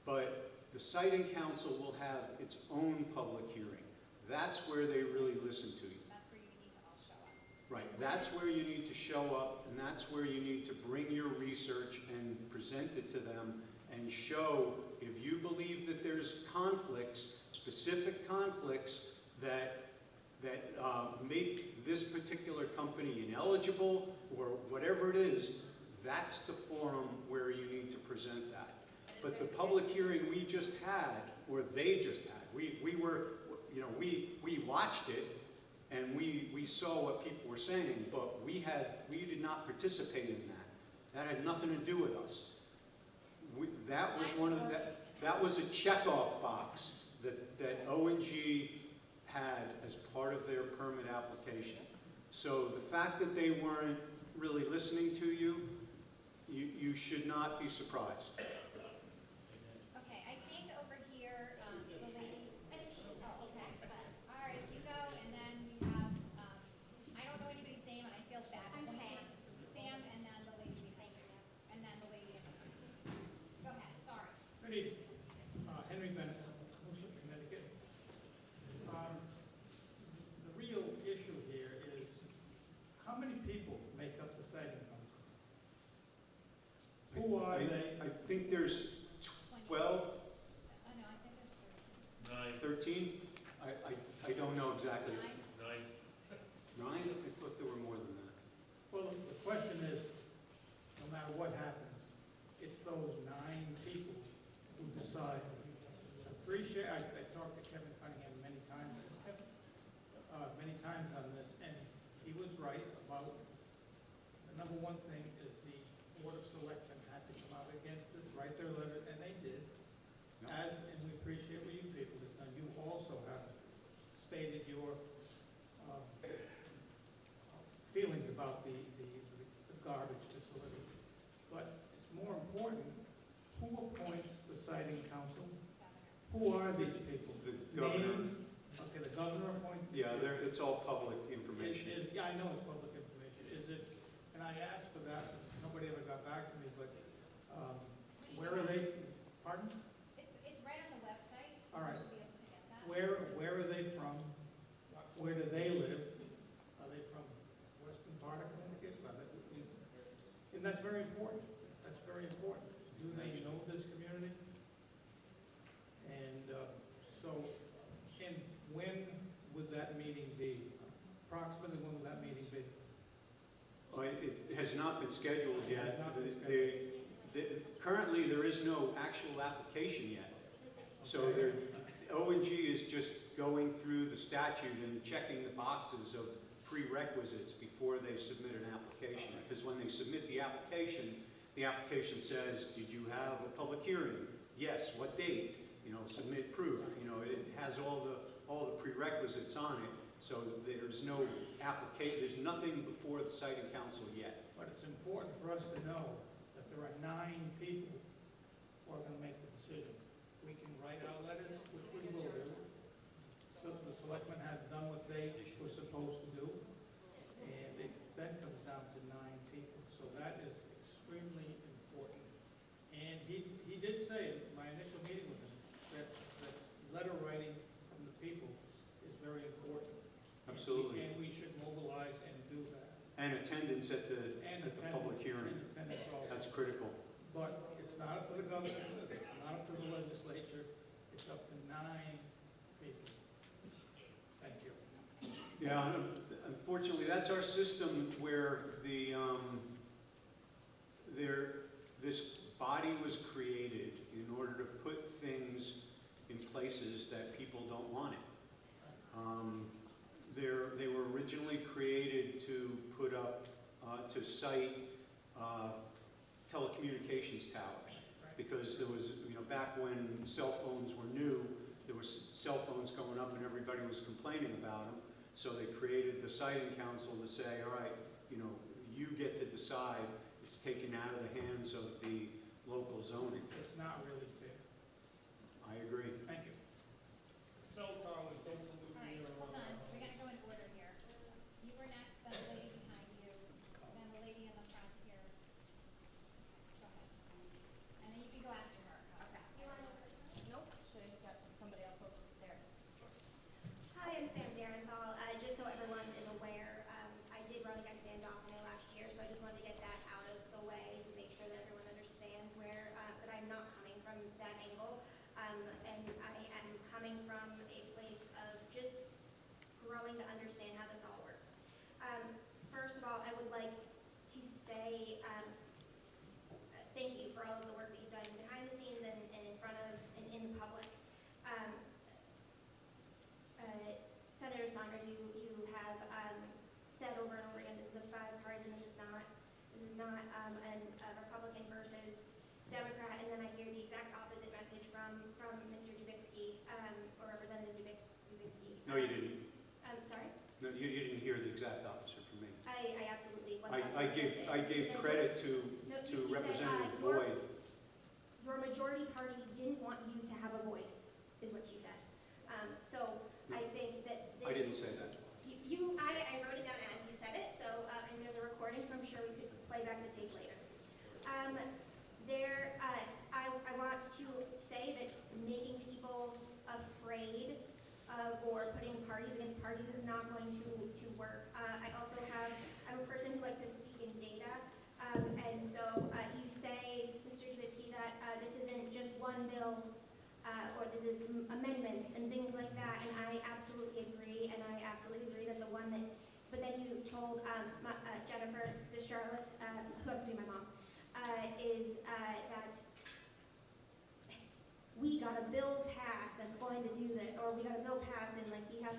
but the Siting Council will have its own public hearing. That's where they really listen to you. That's where you need to all show up. Right, that's where you need to show up, and that's where you need to bring your research and present it to them and show if you believe that there's conflicts, specific conflicts that make this particular company ineligible or whatever it is, that's the forum where you need to present that. But the public hearing we just had, or they just had, we watched it, and we saw what people were saying, but we did not participate in that. That had nothing to do with us. That was a checkoff box that O&G had as part of their permit application. So the fact that they weren't really listening to you, you should not be surprised. Okay, I think over here, the lady, oh, okay. All right, you go, and then we have, I don't know anybody's name, and I feel bad. I'm Let me Sam. see. Sam, and then the lady behind you, and then the lady in the front. Go ahead, sorry. Good evening. Henry Bennett, Worcester, Connecticut. 13? I don't know exactly. 9? 9. 9? I thought there were more than that. Well, the question is, no matter what happens, it's those 9 people who decide. I talked to Kevin Cunningham many times on this, and he was right about the number one thing is the Board of Selectmen had to come out against this, write their letter, and they did. Yeah. And we appreciate what you people have done. You also have stated your feelings about the garbage facility. But it's more important, who appoints the siting council? Who are these people? The governor. Names? Okay, the governor appoints? these Yeah, people. it's all public information. Yeah, I know it's public information. Is it, and I asked for that, but nobody ever got back to me, but where are they? Pardon? It's right on the website. All right. You should be able to get that. Where are they from? Where do they live? Are they from western part of Connecticut? And that's very important. That's very important. Do they know this community? And and when would that meeting be? Approximately when would that meeting be? It has not been scheduled It yet. has not been scheduled. Currently, there is no actual application yet. So Okay. O&G is just going through the statute and checking the boxes of prerequisites before they submit an application. Because when they submit the application says, did you have a public hearing? Yes, what date? Submit proof. It has all the prerequisites on it. So there's no application, there's nothing before the siting council yet. But it's important for us to know that there are 9 people who are going to make the decision. We can write our letters, which we will do. So the selectmen have done what they were supposed to do, and it then comes down to 9 people. So that is extremely important. And he did say in my initial meeting with him that letter writing from the people is very important. Absolutely. And we should mobilize and do that. And attendance at the public hearing. And attendance also. That's critical. But it's not up to the governor, it's not up to the legislature, it's up to 9 people. Thank you. Yeah, unfortunately, that's our system where this body was created in order to put things in places that people don't want it. They were originally created to put up, to site telecommunications towers. Because there was, back when cell phones were new, there was cell phones going up and everybody was complaining about them. So they created the siting council to say, all right, you get to decide. It's taken out of the hands of the local zoning. It's not really fair. I agree. Thank you. Cell towers don't All right, hold on, we gotta go in order here. You were next, then the lady behind you, then the lady in the front here. Go ahead. And then you can go after her. How's that? Do you want to go first? Nope, should I just get somebody else over there? Hi, I'm Sam Darenthal. Just so everyone is aware, I did run against Van Daphne last year, so I just wanted to get that out of the way to make sure that everyone understands that I'm not coming from that angle. And I am coming from a place of just growing to understand how this all works. First of all, I would like to say thank you for all of the work that you've done behind the scenes and in front of and in public. Senator Saunders, you have said over and over again, this is a bipartisan, this is not a Republican versus Democrat, and then I hear the exact opposite message from Mr. Dubitsky, or Representative Dubitsky. No, you didn't. I'm sorry? No, you didn't hear the exact opposite from me. I absolutely 1000% I gave did. credit to No, you said, Representative your- Boyd. Your majority party didn't want you to have a voice, is what you said. So I think that this... I didn't say that. I wrote it down as you said it, so, and there's a recording, so I'm sure we could play back the tape later. I want to say that making people afraid or putting parties against parties is not going to work. I'm a person who likes to speak in data, and so you say, Mr. Dubitsky, that this isn't just one bill, or this is amendments and things like Jennifer Descharlis, who happens to be my mom, is that we got a bill passed that's going to do that, or we got a bill passed and like he might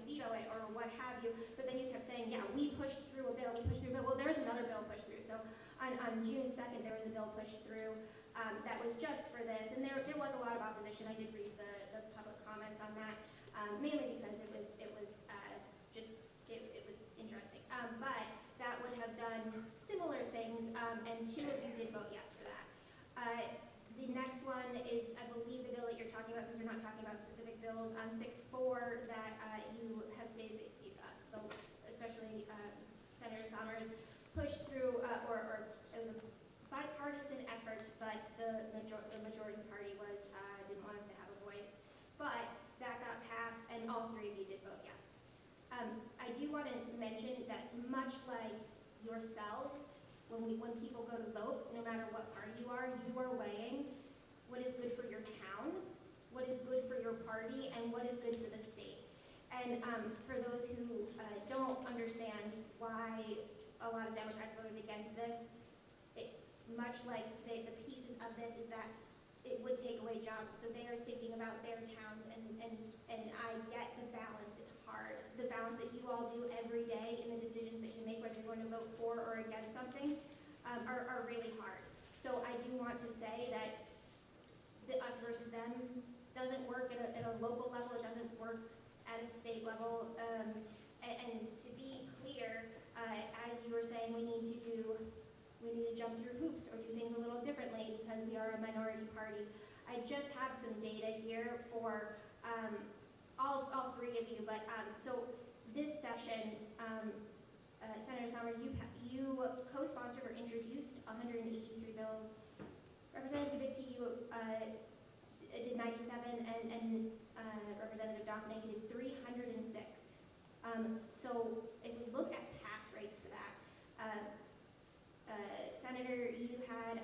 veto it or what have you, but then you kept saying, yeah, we pushed through a bill, well, there's another bill pushed through. So on June 2nd, there was a bill pushed through that was just for this, and there was a lot of opposition. I did read the public comments on that, mainly because it was interesting. But that would have done similar things, and 2 of you did vote yes for that. The next one is, I believe, the bill that you're talking about, since we're not talking about specific bills, on 6-4 that you have stated, especially Senator Summers, pushed through, or it was a bipartisan effort, but the majority party didn't want us to have a voice. But that got passed, and all 3 of you did vote yes. I do want to mention that much like yourselves, when people go to vote, no matter what party you are weighing what is good for your town, what is good for your party, and what is good for the state. And for those who don't understand why a lot of Democrats voted against this, much like the pieces of this is that it would take away jobs. So they are thinking about their towns, and I get the balance. It's hard. The balance that you all do every day in the decisions that you make, whether you're going to vote for or against something, are really hard. So I do want to say that the us versus them doesn't work at a local level. It doesn't work at a state level. And to be clear, as you were saying, we need to jump through hoops or do things a little differently because we are a minority party. I just have some data here for all 3 of you, but so this session, Senator Summers, you co-sponsored or introduced 183 bills. Representative Kibitzi, you did 97, and Representative Daphne did 306. So if we look at pass rates for that, Senator, you had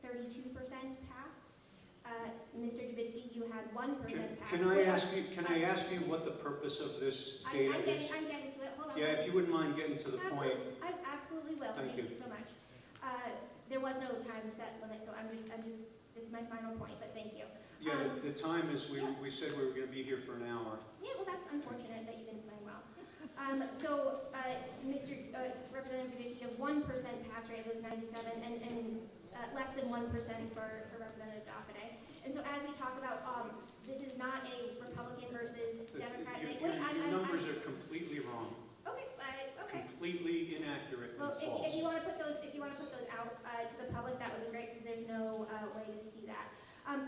32% passed. Mr. Dubitsky, you had 1% passed. Can I ask you what the purpose of this data is? I'm getting to it. Hold on. Yeah, if you wouldn't mind getting to the point. I absolutely will. Thank you so much. There was no time set limit, so I'm just. This is my final point, but thank you. Yeah, the time is we said we were going to be here for an hour. Yeah, well, that's unfortunate that you didn't plan well. So, Representative Dubitsky, you have 1% pass rate of those 97, and less than 1% for Representative Daphne. And so, as we talk about, this is not a Republican versus Democrat thing. Your numbers are completely wrong. Okay. Completely inaccurate Well, and false. if you want to put those, out to the public, that would be great because there's no way to see that. And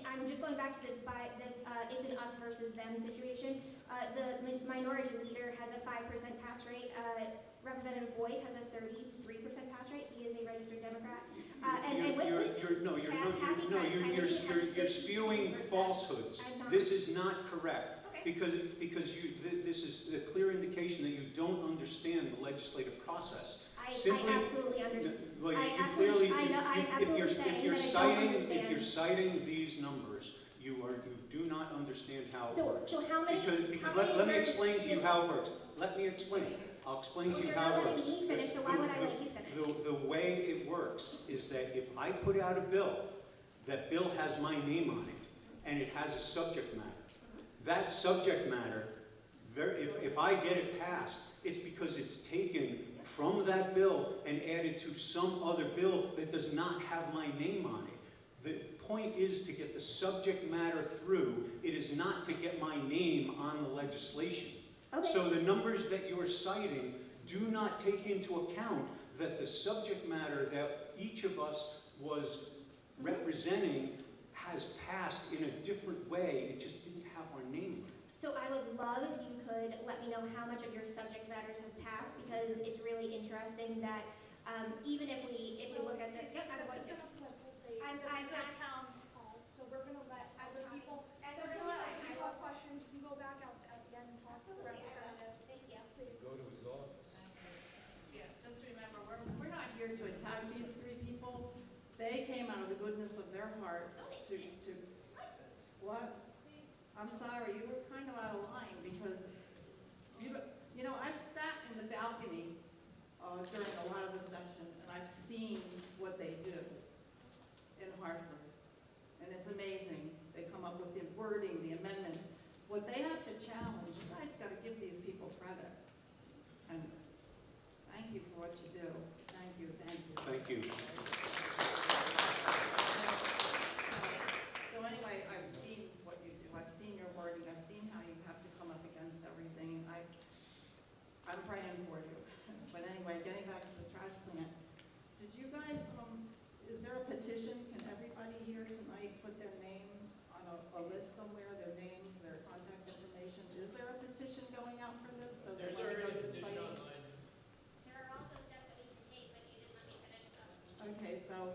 I'm just going back to this. It's an us versus them situation. The minority leader has a 5% pass rate. Representative Boyd has a 33% pass rate. He is a registered Democrat. You're spewing falsehoods. This is not correct. Because this is a clear indication that you don't understand the legislative process. I absolutely understand. Well, if you're citing these numbers, you do not understand how it works. So how many? Let me explain to you how it works. Let me explain. I'll explain to you how it works. You're not letting me finish, so why would I let you finish? The way it works is that if I put out a bill, that bill has my name on it, and it has a subject matter. That subject matter, if I get it passed, it's because it's taken from that bill and added to some other bill that does not have my name on it. The point is to get the subject matter through. It is not to get my name on the legislation. Okay. So the numbers that you're citing do not take into account that the subject matter that each of us was representing has passed in a different way. It just didn't have our name on it. So I would love if you could let me know how much of your subject matters have passed, because it's really interesting that even if we look at this. Yep, I'm going to. I'm at town hall, so we're going to let other people. If you ask questions, you can go back out at the end and talk to the representatives. Thank you. Please. Go to his office. Yeah, just remember, we're not here to attack these 3 people. They came out of the goodness of their heart to what? I'm sorry, you were kind of out of line because, you know, I've sat in the back during a lot of the session, and I've seen what they do in Hartford. And it's amazing. They come up with the wording, the amendments. What they have to challenge, you guys got to give these people credit. And thank you for what you do. Thank you, thank you. Thank you. So anyway, I've seen what you do. I've seen your wording. I've seen how you have to come up against everything. I'm praying for you. But anyway, getting back to the trash plant, did you guys, is there a petition? Can everybody here tonight put their name on a list somewhere, their names, their contact information? Is there a petition going out for this so that when they go to the site? There are also steps that we can take, but you didn't let me finish them. Okay, so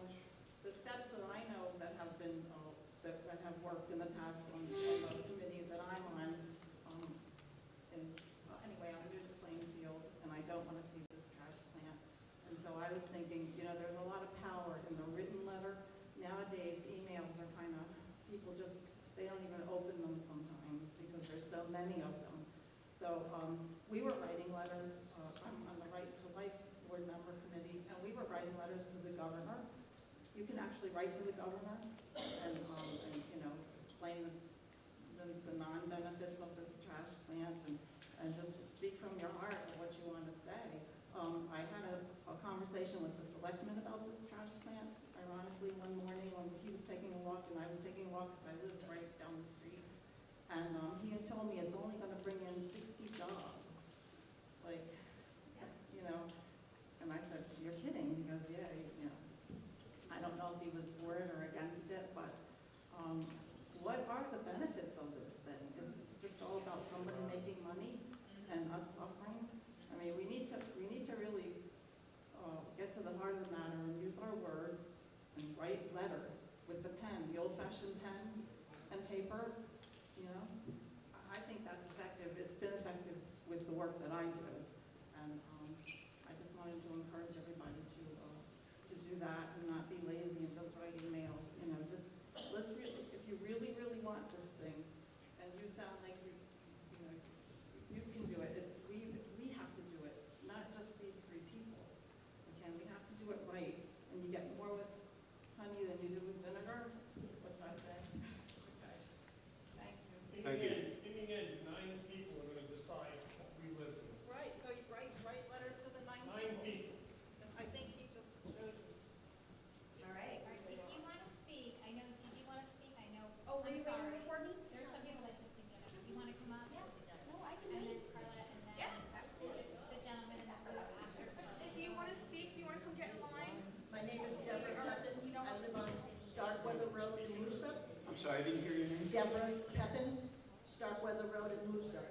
the steps that I know that have been, that have worked in the past on the committee that I'm on, anyway, I'm new to Plainfield, and I don't want to see this trash plant. And so I was thinking, you know, there's a lot of power in the written letter. Nowadays, emails are kind of, people just, they don't even open them sometimes because there's so many of them. So we were writing letters, I'm on the Right to Life board member committee, and we were writing letters to the governor. You can actually write to the governor and you know, explain the non-benefits of this trash plant and just speak from your heart of what you want to say. I had a conversation with the selectman about this trash plant, ironically, one morning when he was taking a walk and I was taking a walk because I live right down the street. And he had told me it's only going to bring in 60 jobs. Like, you know, and I said, you're kidding. He goes, yeah, you know. I don't know if he was for it or against it, but what are the benefits of this thing? Is it just all about somebody making money and us suffering? I mean, we need to really get to the heart of the matter and use our words and write letters with the pen, the old-fashioned pen and paper. You know, I think that's effective. It's been effective with the work that I do, and I just wanted to encourage everybody to do that and not be lazy and just write emails. You know, just let's really, if you really want this thing, and you sound like you know, you can do it. It's we have to do it, not just these three people. Okay, we have to do it right, and you get more with honey than you do with vinegar. What's that saying? Okay, thank you. Thank you. In the end, 9 people are going to decide what we live in. Right, so you write letters to the 9 9 people. people. I think he just showed you. All right, if you want to speak, I know, did you want to speak? I know, Oh, were I'm you sorry. waiting for me? There's some people that just didn't get up. Do you want to come up? Yeah. No, I can And then wait. Carla, and then Yeah, absolutely. the gentleman, and then we'll do it after. If you want to speak, you want to come get in line? My name is Deborah Pepin. I live on Starkweather Road in Moosup. I'm sorry, I didn't hear your name. Deborah Pepin, Starkweather Road in Moosup.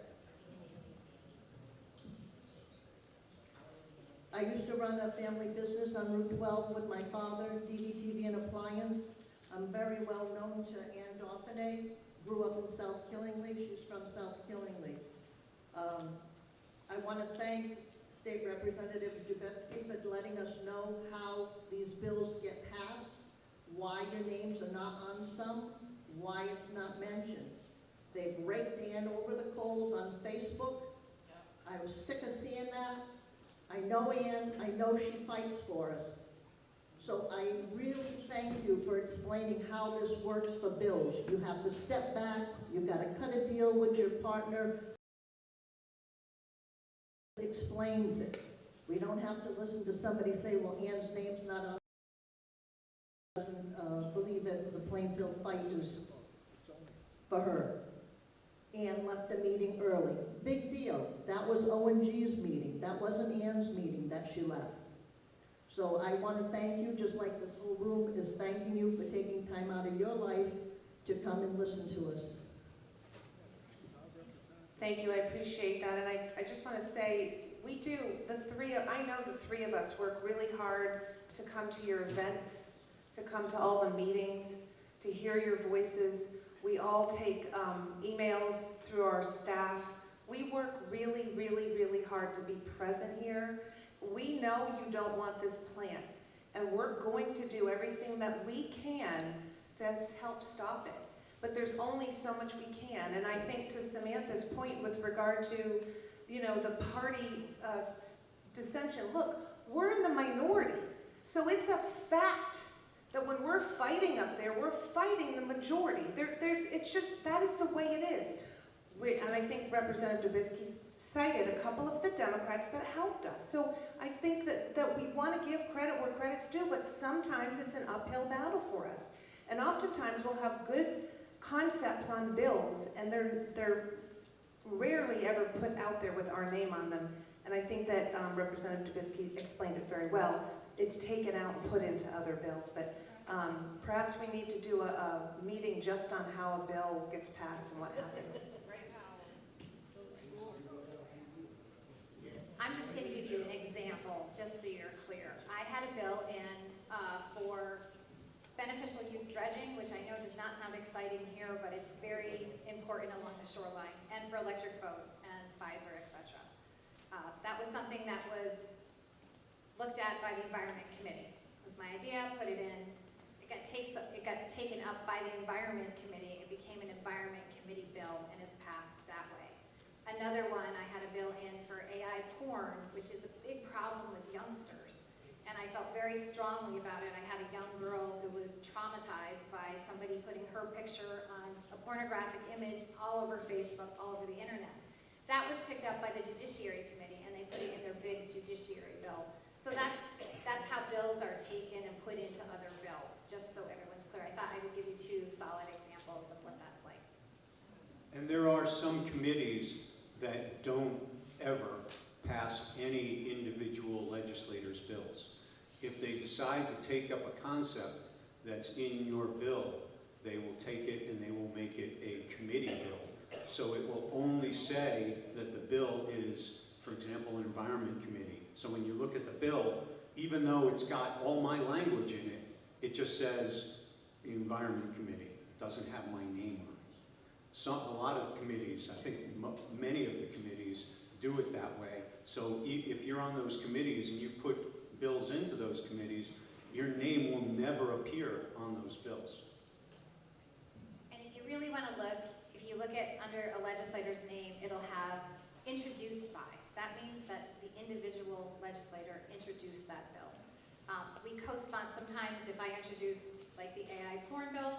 I used to run a family business on Route 12 with my father, DVTV and Appliance. I'm very well known to Ann Dauphiné, grew up in South Killingly. She's from South Killingly. I want to thank State Representative Dubetsky for letting us know how these bills get passed, why your names are not on some, why it's not mentioned. They break Dan over the coals on Facebook. I was sick of seeing that. I know Ann, I know she fights for us. So I really thank you for explaining how this works for bills. You have to step back, you've got to cut a deal with your partner. Explains it. We don't have to listen to somebody say, well, Ann's name's not on. Doesn't believe it, the Plainfield fight is for her. Ann left the meeting early. Big deal. That was O&G's meeting. That wasn't Ann's meeting that she left. So I want to thank you, just like this whole room is thanking you for taking time out of your life to come and listen to us. Thank you, I appreciate that, and I just want to say, I know the three of us work really hard to come to your events, to come to all the meetings, to hear your voices. We all take emails through our staff. We work really, really, really hard to be present here. We know you don't want this plant, and we're going to do everything that we can to help stop it. But there's only so much we can, and I think to Samantha's point with regard to, you know, the party dissension, look, we're in the minority. So it's a fact that when we're fighting up there, we're fighting the majority. It's just, that is the way it is. And I think Representative Dubisky cited a couple of the Democrats that helped us. So I think that we want to give credit where credit's due, but sometimes it's an uphill battle for us. And oftentimes we'll have good concepts on bills, and they're rarely ever put out there with our name on them. And I think that Representative Dubisky explained it very well. It's taken out and put into other bills, but perhaps we need to do a meeting just on how a bill gets passed and what happens. I'm just going to give you an example, just so you're clear. I had a bill in for beneficial use dredging, which I know does not sound exciting here, but it's very important along the shoreline, and for electric boat and Pfizer, etc. That was something that was looked at by the Environment Committee. It was my idea, put it in. It got taken up by the Environment Committee. It became an Environment Committee bill and is passed that way. Another one, I had a bill in for AI porn, which is a big problem with youngsters. And I felt very strongly about it. I had a young girl who was traumatized by somebody putting her picture on a pornographic image all over Facebook, all over the internet. That was picked up by the Judiciary Committee, and they put it in their big judiciary bill. So that's how bills are taken and put into other bills, just so everyone's clear. I thought I would give you two solid examples of what that's like. And there are some committees that don't ever pass any individual legislator's bills. If they decide to take up a concept that's in your bill, they will take it and they will make it a committee bill. So it will only say that the bill is, for example, an Environment Committee. So when you look at the bill, even though it's got all my language in it, it just says the Environment Committee. It doesn't have my name on it. A lot of committees, I think many of the committees do it that way. So if you're on those committees and you put bills into those committees, your name will never appear on those bills. And if you really want to look, if you look at under a legislator's name, it'll have introduced by. That means that the individual legislator introduced that bill. We co-sponsor sometimes. If I introduced like the AI porn bill,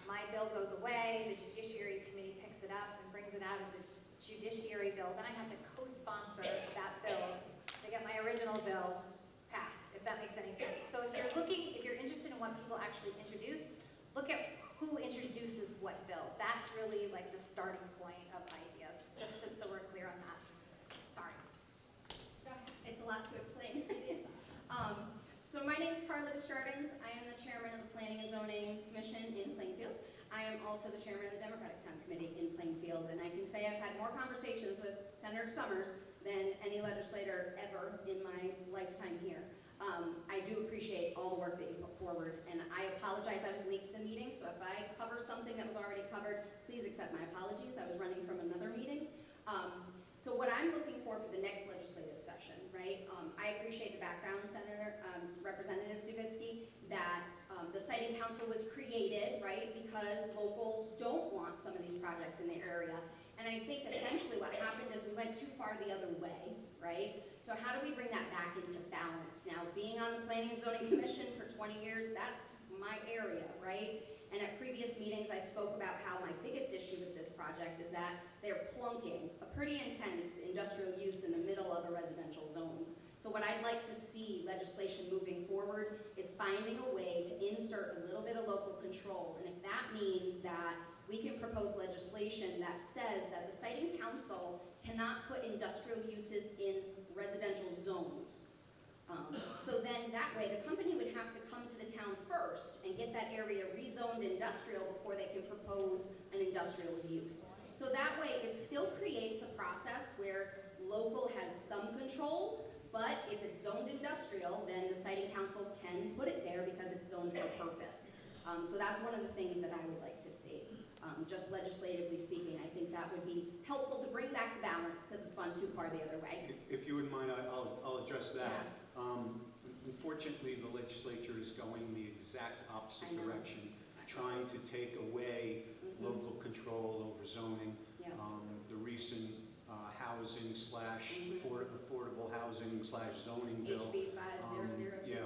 my bill goes away, the Judiciary Committee picks it up and brings it out as a judiciary bill, then I have to co-sponsor that bill to get my original bill passed, if that makes any sense. So if you're interested in what people actually introduce, look at who introduces what bill. That's really like the starting point of ideas, just so we're clear on that. Sorry. It's a lot to explain. It is. So my name is Carla Desjardins. I am the chairman of the Planning and Zoning Commission in Plainfield. I am also the chairman of the Democratic Town Committee in Plainfield, and I can say I've had more conversations with Senator Summers than any legislator ever in my lifetime here. I do appreciate all the work that you put forward, and I apologize I was late to the meeting, so if I cover something that was already covered, please accept my apologies. I was running from another meeting. So what I'm looking for the next legislative session, right? I appreciate the background, Representative Dubisky, that the Siting Council was created, right, because locals don't want some of these projects in their area. And I think essentially what happened is we went too far the other way, right? So how do we bring that back into balance? Now, being on the Planning and Zoning Commission for 20 years, that's my area, right? And at previous meetings, I spoke about how my biggest issue with this project is that they're plunking a pretty intense industrial use in the middle of a residential zone. So what I'd like to see legislation moving forward is finding a way to insert a little bit of local control. And if that means that we can propose legislation that says that the Siting Council cannot put industrial uses in residential zones. So then that way the company would have to come to the town first and get that area rezoned industrial before they can propose an industrial use. So that way it still creates a process where local has some control, but if it's zoned industrial, then the Siting Council can put it there because it's zoned for purpose. So that's one of the things that I would like to see. Just legislatively speaking, I think that would be helpful to bring back the balance because it's gone too far the other way. If you wouldn't mind, I'll address that. Yeah. Unfortunately, the legislature is going the exact opposite direction, trying to take away local control over zoning. Yeah. The recent housing slash affordable housing slash zoning bill. HB 5002. Yeah,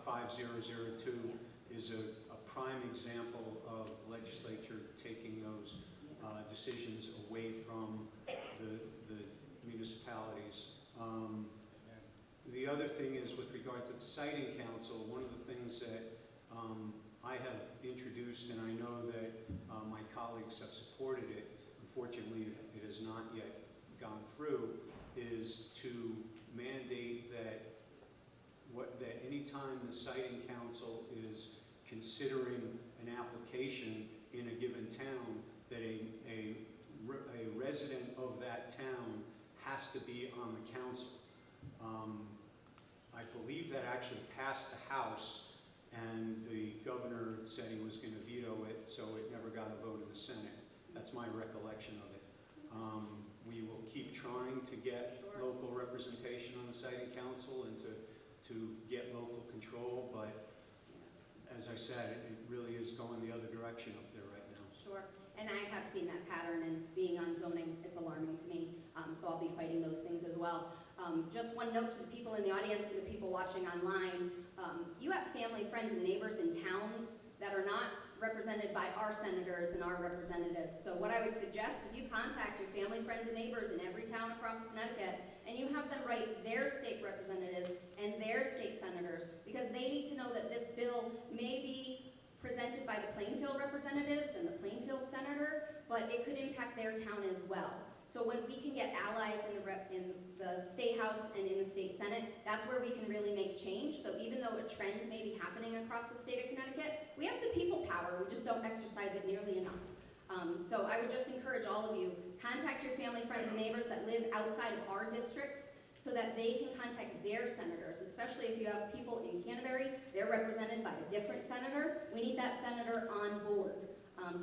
5002 is a prime example of legislature taking those decisions away from the municipalities. The other thing is with regard to the siting council, one of the things that I have introduced, and I know that my colleagues have supported it, unfortunately it has not yet gone through, is to mandate that any time the siting council is considering an application in a given town, that a resident of that town has to be on the council. I believe that actually passed the House, and the governor said he was going to veto it, so it never got a vote in the Senate. That's my recollection of it. We will keep trying to get local representation on the siting council and to get local control, but as I said, it really is going the other direction up there right now. Sure, and I have seen that pattern, and being on zoning, it's alarming to me, so I'll be fighting those things as well. Just one note to the people in the audience and the people watching online, you have family, friends, and neighbors in towns that are not represented by our senators and our representatives. So what I would suggest is you contact your family, friends, and neighbors in every town across Connecticut, and you have them write their state representatives and their state senators, because they need to know that this bill may be presented by the Plainfield representatives and the Plainfield senator, but it could impact their town as well. So when we can get allies in the State House and in the State Senate, that's where we can really make change. So even though a trend may be happening across the state of Connecticut, we have the people power, we just don't exercise it nearly enough. So I would just encourage all of you, contact your family, friends, and neighbors that live outside of our districts so that they can contact their senators, especially if you have people in Canterbury, they're represented by a different senator. We need that senator on board.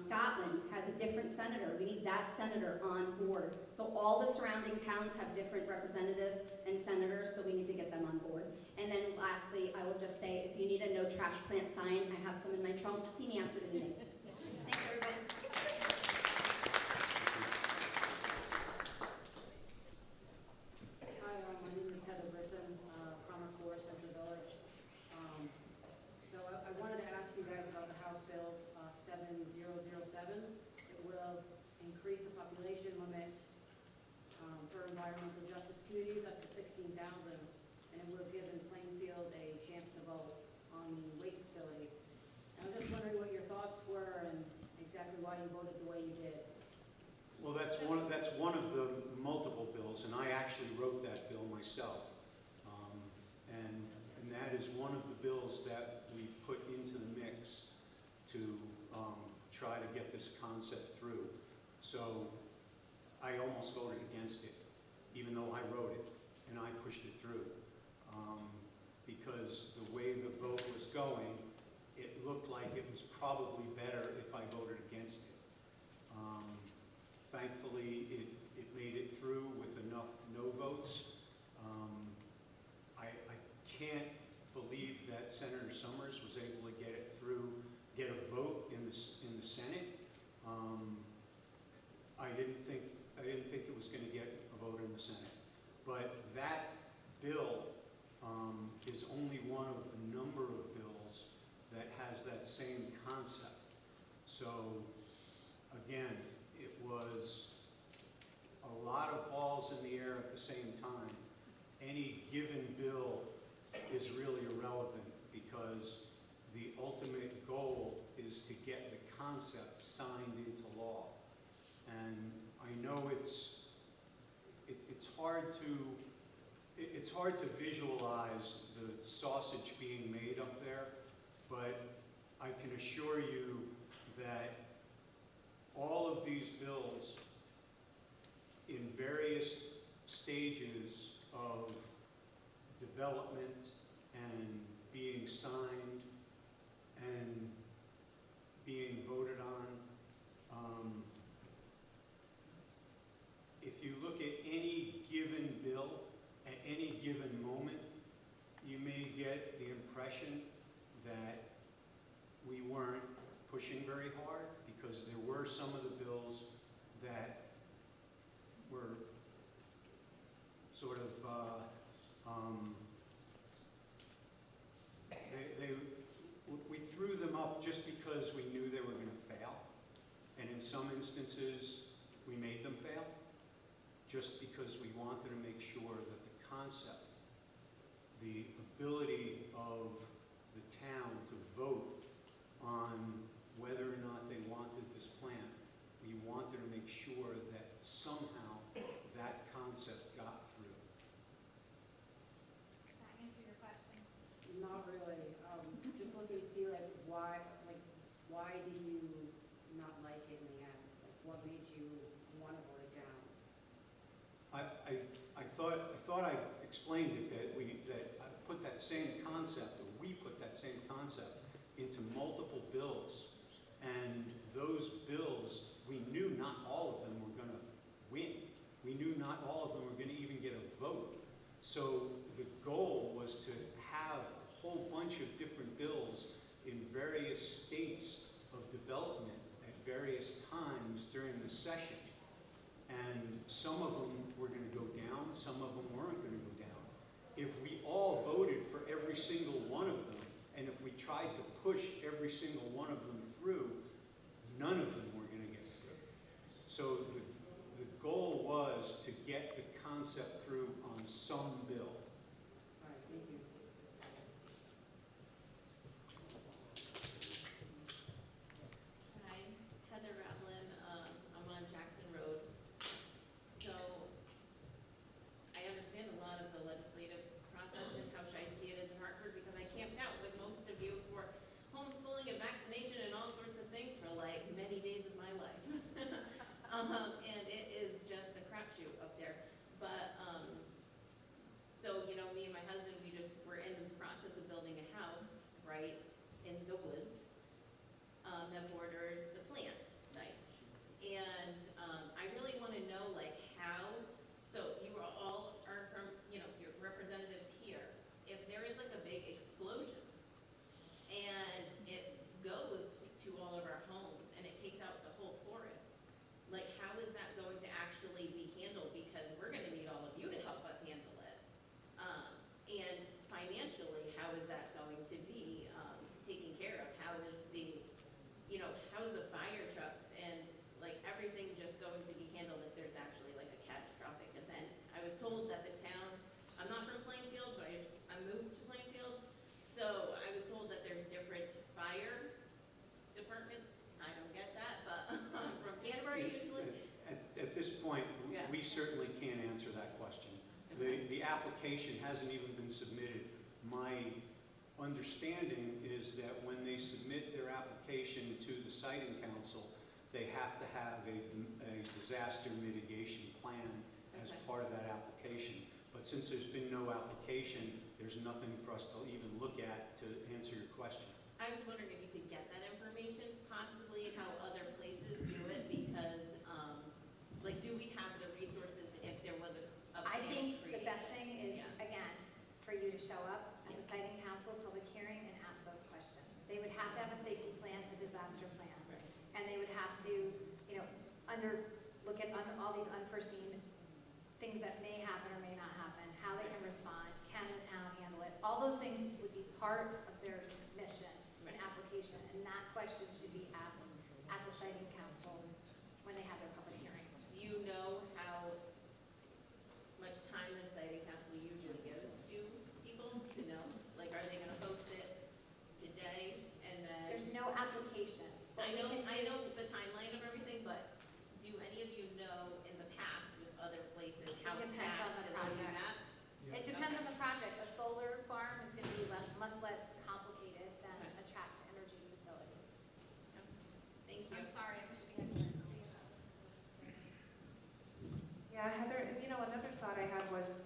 Scotland has a different senator. We need that senator on board. So all the surrounding towns have different representatives and senators, so we need to get them on board. And then lastly, I will just say, if you need a no trash plant sign, I have some in my trunk. See me after the meeting. Thanks, everybody. Hi, my name is Heather Brisson, Common Core, Central Village. So I wanted to ask you guys about the House Bill 7007. It will increase the population limit for environmental justice communities up to 16,000, and it will give in Plainfield a chance to vote on the waste facility. And I was just wondering what your thoughts were and exactly why you voted the way you did. Well, that's one of the multiple bills, and I actually wrote that bill myself. And that is one of the bills that we put into the mix to try to get this concept through. So I almost voted against it, even though I wrote it, and I pushed it through. Because the way the vote was going, it looked like it was probably better if I voted against it. Thankfully, it made it through with enough no votes. I can't believe that Senator Summers was able to get it through, get a vote in the Senate. I didn't think it was going to get a vote in the Senate. But that bill is only one of a number of bills that has that same concept. So again, it was a lot of balls in the air at the same time. Any given bill is really irrelevant because the ultimate goal is to get the concept signed into law. And I know it's hard to visualize the sausage being made up there, but I can assure you that all of these bills in various stages of development and being signed and being voted on. If you look at any given bill at any given moment, you may get the impression that we weren't pushing very hard, because there were some of the bills that were sort of, we threw them up just because we knew they were going to fail. And in some instances, we made them fail, just because we wanted to make sure that the concept, the ability of the town to vote on whether or not they wanted this plan, we wanted to make sure that somehow that concept got through. Does that answer your question? Not really. Just looking to see why did you not like it in the end? Like, what made you want to vote it down? I thought I explained it, that I put that same concept, or we put that same concept into multiple bills, and those bills, we knew not all of them were going to win. We knew not all of them were going to even get a vote. So the goal was to have a whole bunch of different bills in various states of development at various times during the session. And some of them were going to go down, some of them weren't going to go down. If we all voted for every single one of them, and if we tried to push every single one of them through, none of them were going to get through. So the goal was to get the concept through on some bill. All right, thank you. Hi, Heather Ratlin. I'm on Jackson Road. So I understand a lot of the legislative process and how shiesty it is in Hartford, because I camped out with most of you for homeschooling and vaccination and all sorts of things for like many days of my life. And it is just a crapshoot up there. But so you know, me and my husband, we're in the process of building a house right in the woods that borders the plant site. And I really want to know like how. So you all are from, you know, your representatives here. If there is like a big explosion and it goes to all of our homes and it takes out the whole forest, like how is that going to actually be handled? Because we're going to need all of you to help us handle it. And financially, how is that going to be taken care of? How is the, you know, how is the fire trucks and like everything just going to be handled if there's actually like a catastrophic event? I was told that the town, I'm not from Plainfield, but I moved to Plainfield, so I was told that there's different fire departments. I don't get that, but I'm from Canterbury usually. At this point, Yeah. we certainly can't answer that question. The application hasn't even been submitted. My understanding is that when they submit their application to the siting council, they have to have a disaster mitigation plan as part of that application. But since there's been no application, there's nothing for us to even look at to answer your question. I was wondering if you could get that information, possibly how other places do it, because, like, do we have the resources if there was a I plan think the created? best thing is, Yeah. again, for you to show up at the siting council public hearing and ask those questions. They would have to have a safety plan, a disaster plan. Right. And they would have to, you know, look at all these unforeseen things that may happen or may not happen, how they can respond, can the town handle it? All those things would be part of their submission and application, and that question should be asked at the siting council when they have their public hearing. Do you know how much time the siting council usually gives to people to know? Like, are they gonna post it today and then? There's no application. What I we know, can I do- know the timeline of everything, but do any of you know in the past with other places how It depends on fast the it'll do project. that? It depends on the project. A solar farm is going to be much less complicated than Okay. a trash to energy facility. Thank you. I'm sorry, I wish we had more information. Yeah, Heather, and you know, another thought I had was,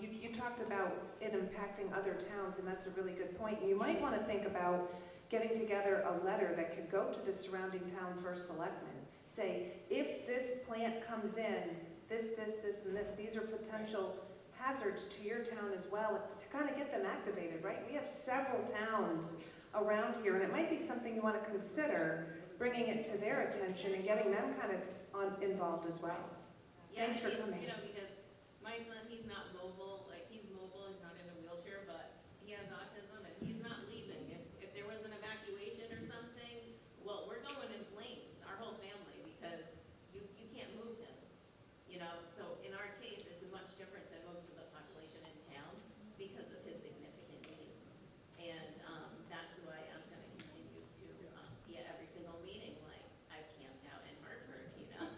you talked about it impacting other towns, and that's a really good point. And you might want to think about getting together a letter that could go to the surrounding town first selectmen. Say, if this plant comes in, this, and this, these are potential hazards to your town as well, to kind of get them activated, right? We have several towns around here, and it might be something you want to consider, bringing it to their attention and getting them kind of involved as well. Yeah, Thanks for I mean, coming. You know, because My son, he's not mobile, like, he's mobile, he's not in a wheelchair, but he has autism, and he's not leaving. If there was an evacuation or something, well, we're going in flames, our whole family, because you can't move him, you know? So in our case, it's much different than most of the population in town because of his significant needs. And that's why I'm gonna continue to be at every single meeting, like I've camped out in Hartford, you know?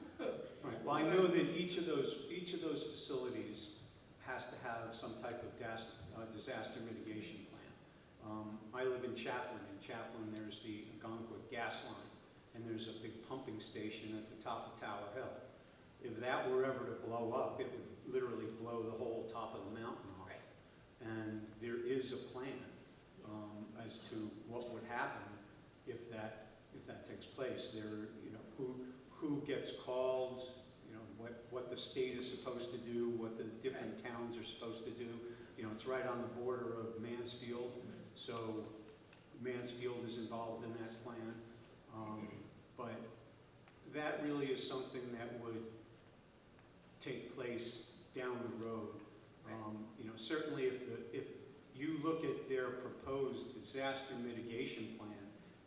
Right. Well, I know that each of those facilities has to have some type of disaster mitigation plan. I live in Chaplin. In Chaplin, there's the Algonquin gas line, and there's a big pumping station at the top of Tower Hill. If that were ever to blow up, it would literally blow the whole top of the mountain off. Right. And there is a plan as to what would happen if that takes place. There, you know, who gets called, you know, what the state is supposed to do, what the different towns are supposed to do. You know, it's right on the border of Mansfield, so Mansfield is involved in that plan. But that really is something that would take place down the road. You know, certainly if you look at their proposed disaster mitigation plan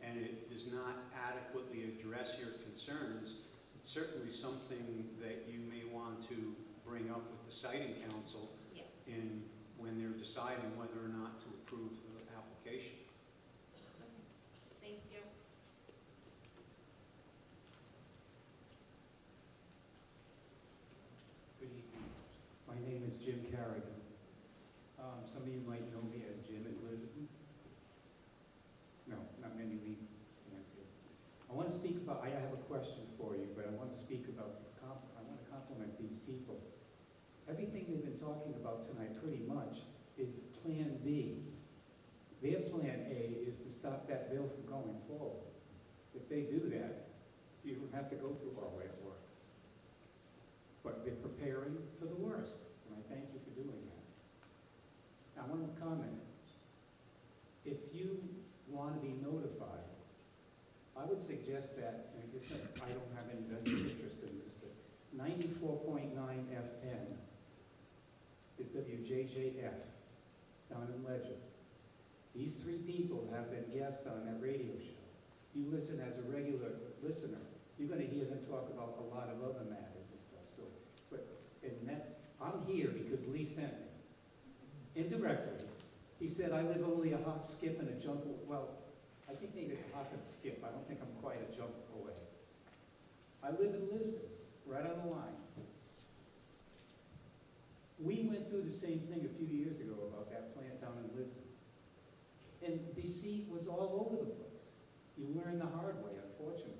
and it does not adequately address your concerns, it's certainly something that you may want to bring up with the siting council in when they're deciding whether or not to approve the application. Thank you. Good evening. My name is Jim Carrigan. Some of you might know me as Jim in Lisbon. No, not many leave fancy. I want to speak about, I have a question for you, but I want to speak about, I want to compliment these people. Everything they've been talking about tonight pretty much is Plan B. Their Plan A is to stop that bill from going forward. If they do that, you don't have to go through all that work. But they're preparing for the worst, and I thank you for doing that. Now, I want to comment. If you want to be notified, I would suggest that, and I guess I don't have any vested interest in this, but 94.9 FM is WJJF down in Ledger. These three people have been guests on that radio show. If you listen as a regular listener, you're going to hear them talk about a lot of other matters and stuff. So, I'm here because Lee sent me. Indirectly, he said, I live only a hop, skip, and a jump. Well, I think maybe it's a hop and a skip. I don't think I'm quite a jump away. I live in Lisbon, right on the line. We went through the same thing a few years ago about that plant down in Lisbon. And deceit was all over the place. You learn the hard way, unfortunately.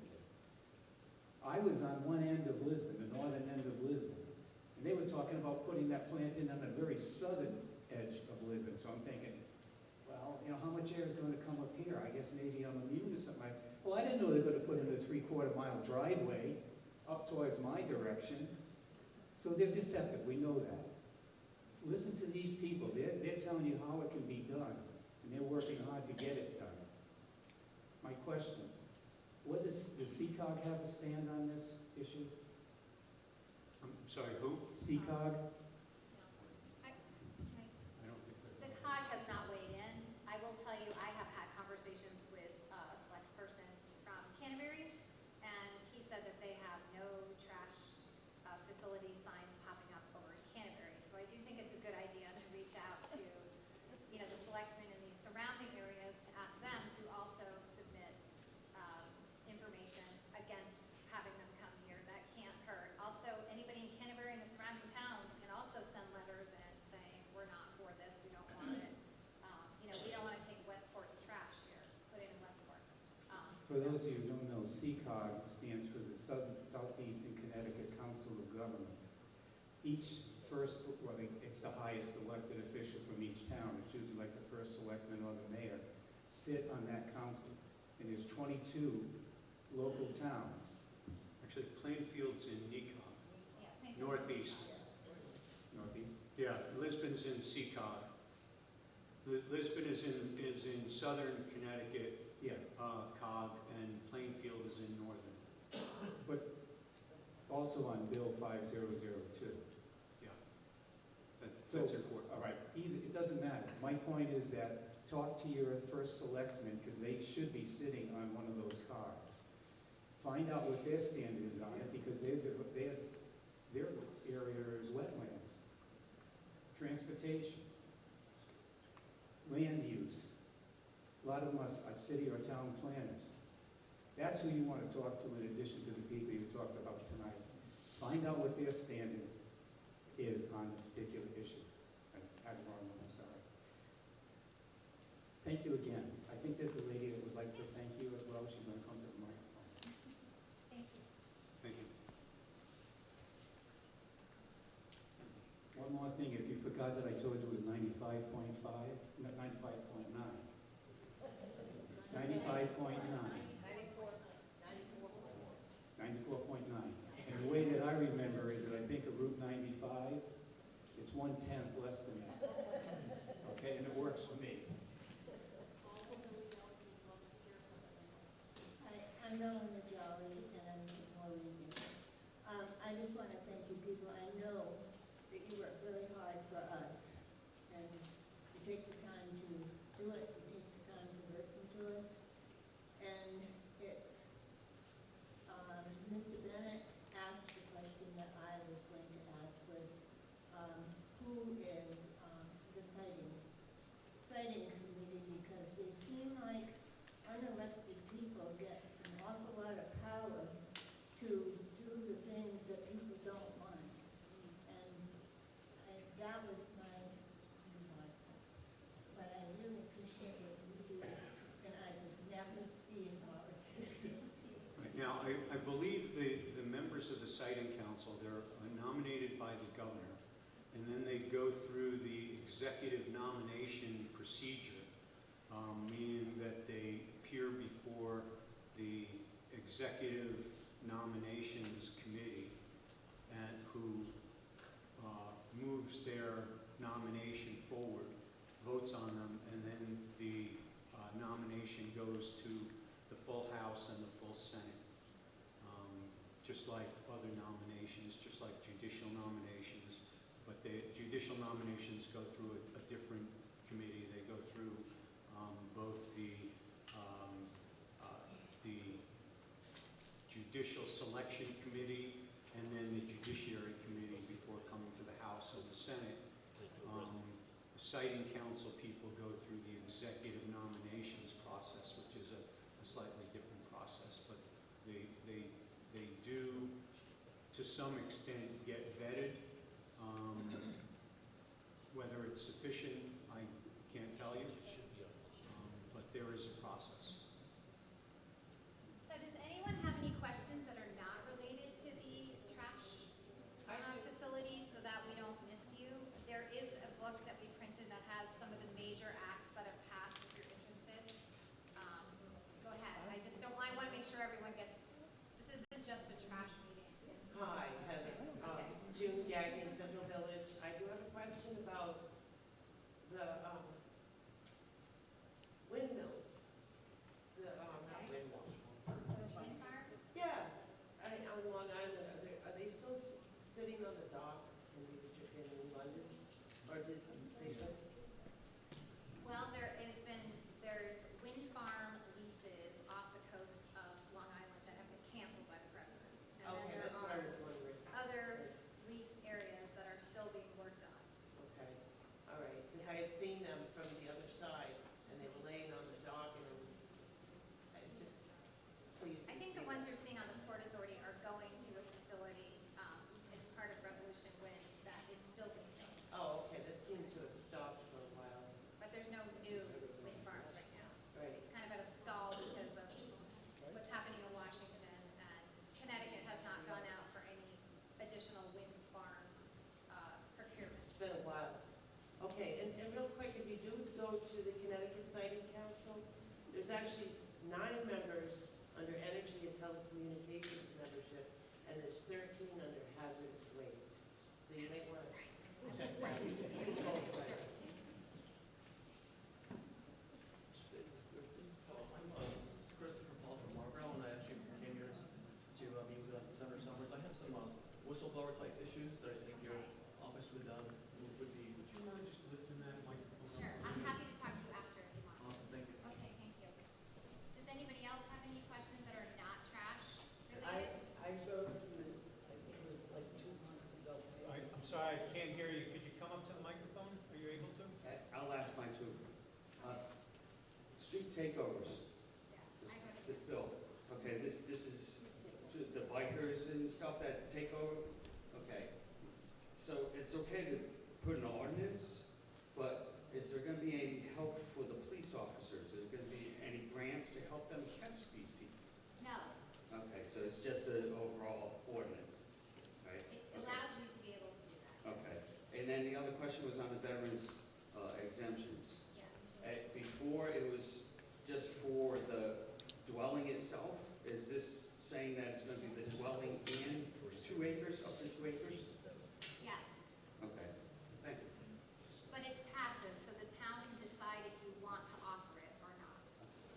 I was on one end of Lisbon, the northern end of Lisbon, and they were talking about putting that plant in on the very southern edge of Lisbon. So I'm thinking, well, you know, how much air is going to come up here? I guess maybe I'm immune to something. Well, I didn't know they were going to put in a 3/4 mile driveway up towards my direction. So they're deceptive, we know that. Listen to these people, they're telling you how it can be done, and they're working hard to get it done. My question, does CCOG have a stand on this issue? I'm sorry, who? CCOG? The COG has not weighed in. I will tell you, I have had conversations with a select person from Canterbury, and he said that they have no trash facility signs popping up over in Canterbury. So I do think it's a good idea to reach out to, you know, the selectmen in these surrounding areas to ask them to also submit information against having them come here. That can't hurt. Also, anybody in Canterbury and the surrounding towns can also send letters in saying, we're not for this, we don't want it. You know, we don't want to take Westport's trash here, put it in Westport. For those of you who don't know, CCOG stands for the Southeastern Connecticut Council of Government. It's the highest elected official from each town. It's usually like the first selectman or the mayor sit on that council. And there's 22 local towns. Actually, Plainfield's in Necog, northeast. Northeast? Yeah, Lisbon's in CCOG. Lisbon is in southern Connecticut, COG, and Plainfield is in northern. But also on Bill 5002. Yeah. So, That's important. all right, either, it doesn't matter. My point is that talk to your first selectmen, because they should be sitting on one of those cards. Find out what their stand is on it, because their area is wetlands. Transportation. Land use. A lot of them are city or town planners. That's who you want to talk to in addition to the people you talked about tonight. Find out what their stand is on a particular issue. I had the wrong one, I'm sorry. Thank you again. I think there's a lady that would like to thank you as well. She's going to come to the microphone. Thank you. Thank you. One more thing, if you forgot that I told you it was 95.5, not 95.9. 95.9. 94.9. And the way that I remember is that I think of Route 95, it's 1/10 less than that. Okay, and it works for me. Hi, I'm Melanie Jolly, and I'm from Oregon. I just want to thank you people. I know that you work very hard for us, and you take the time to do it, you take the time to listen to us, and it's, Mr. Bennett asked the question that I was going to ask was, who is the siting committee, because they seem like unelected people get an awful lot of power to do the things that people don't want. And that was what I really appreciate what you do, and I would never be in politics. Right. Now, I believe the members of the siting council, they're nominated by the governor, and then they go through the executive nomination procedure, meaning that they appear before the executive nominations committee, and who moves their nomination forward, votes on them, and then the nomination goes to the full House and the full Senate. Just like other nominations, just like judicial nominations, but the judicial nominations go through a different committee. They go through both the Judicial Selection Committee and then the Judiciary Committee before coming to the House and the Senate. The Siting Council people go through the executive nominations process, which is a slightly different process, but they do, to some extent, get vetted. Whether it's sufficient, I can't tell you, but there is a process. So does anyone have any questions that are not related to the trash facility, so that we don't miss you? There is a book that we printed that has some of the major acts that have passed, if you're interested. Go ahead. I want to make sure everyone gets, this isn't just a trash meeting. Hi, Heather. June Gagnon, Central Village. I do have a question about the windmills. Not windmills. Yeah, on Long Island. Are they still sitting on the dock in London? Or did they go? Well, there's wind farm leases off the coast of Long Island that have been canceled by the president. And Okay, then that's what I was wondering. other lease areas that are still being worked on. Okay, all right. Because I had seen them from the other side, and they were laying on the dock, and I just pleased to I think see the ones that. you're seeing on the Port Authority are going to a facility, it's part of Revolution Wind, that is still being built. Oh, okay, that seemed to have stopped for a while. But there's no new wind farms right now. Right. It's kind of at a stall because of what's happening in Washington, and Connecticut has not gone out for any additional wind farm procurement. It's been a while. Okay, and real quick, if you do go to the Connecticut Siting Council, there's actually 9 members under Energy and Telecommunications membership, and there's 13 under hazardous waste. So you may want to check that. I'm Christopher Paul from Marlboro, and I actually came here to meet with Senator Summers. I have some whistleblower type issues that I think your office office would be. Would you mind just lifting that microphone? Sure, I'm happy to talk to you after if you want. Awesome, thank you. Okay, thank you. Does anybody else have any questions that are not trash related? I voted, I think it was like 2 months ago. I'm sorry, I can't hear you. Could you come up to the microphone? Are you able to? I'll ask mine too. Street takeovers. Yes, I voted. This bill. Okay, this is to the bikers and stuff that take over. Okay. So it's okay to put an ordinance, but is there going to be any help for the police officers? Is there going to be any grants to help them catch these people? No, Okay, so it's just an overall ordinance, right? it allows you to be able to do that. Okay. And then the other question was on the veterans exemptions. Yes. Before, it was just for the dwelling itself. Is this saying that it's going to be the dwelling and 2 acres, up to 2 acres? Yes, Okay, thank you. but it's passive, so the town can decide if you want to offer it or not.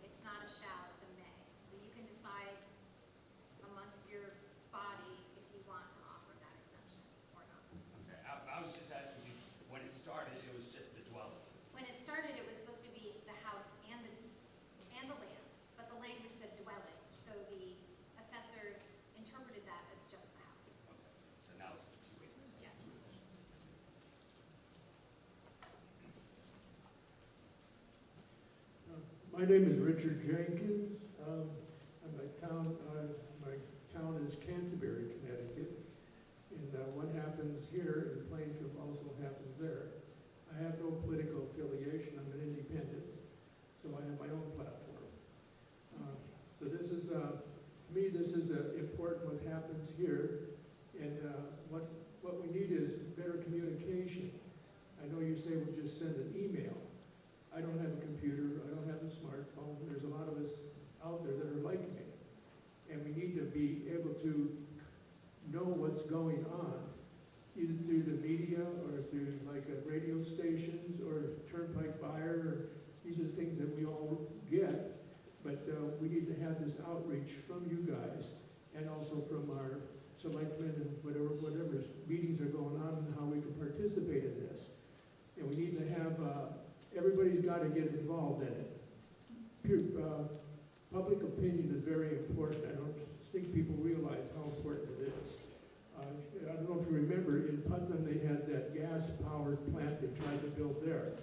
It's not a shall, it's a may. So you can decide amongst your body if you want to offer that exemption or not. Okay, I was just asking you, when it started, it was just the dwelling. When it started, it was supposed to be the house and the land, but the language said dwelling, so the assessors interpreted that as just the house. Okay, so now it's the 2 acres. Yes. My name is Richard Jenkins. My town is Canterbury, Connecticut. And what happens here in Plainfield also happens there. I have no political affiliation. I'm an independent, so I have my own platform. So this is, to me, this is important what happens here. And what we need is better communication. I know you say we'll just send an email. I don't have a computer, I don't have a smartphone. There's a lot of us out there that are like me. And we need to be able to know what's going on, either through the media or through like radio stations or Turnpike Buyer. These are the things that we all get. But we need to have this outreach from you guys and also from our selectmen and whatever meetings are going on and how we can participate in this. And we need to have, everybody's got to get involved in it. Public opinion is very important. I don't think people realize how important it is. I don't know if you remember, in Putnam they had that gas-powered plant they tried to build there.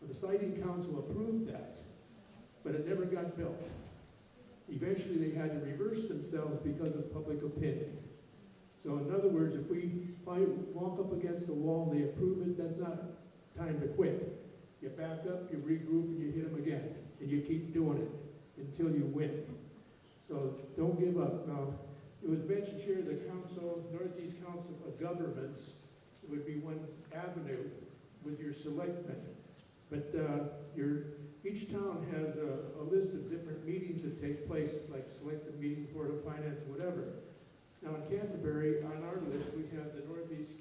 Well, the siting council approved that, but it never got built. Eventually they had to reverse themselves because of public opinion. So in other words, if we walk up against the wall and they approve it, that's not time to quit. You back up, you regroup, and you hit them again. And you keep doing it until you win. So don't give up. Now, it was mentioned here the council, Northeast Council of Governments would be one avenue with your selectmen. But each town has a list of different meetings that take place, like selected meeting, Board of Finance, whatever. Now in Canterbury, on our list, we have the Northeast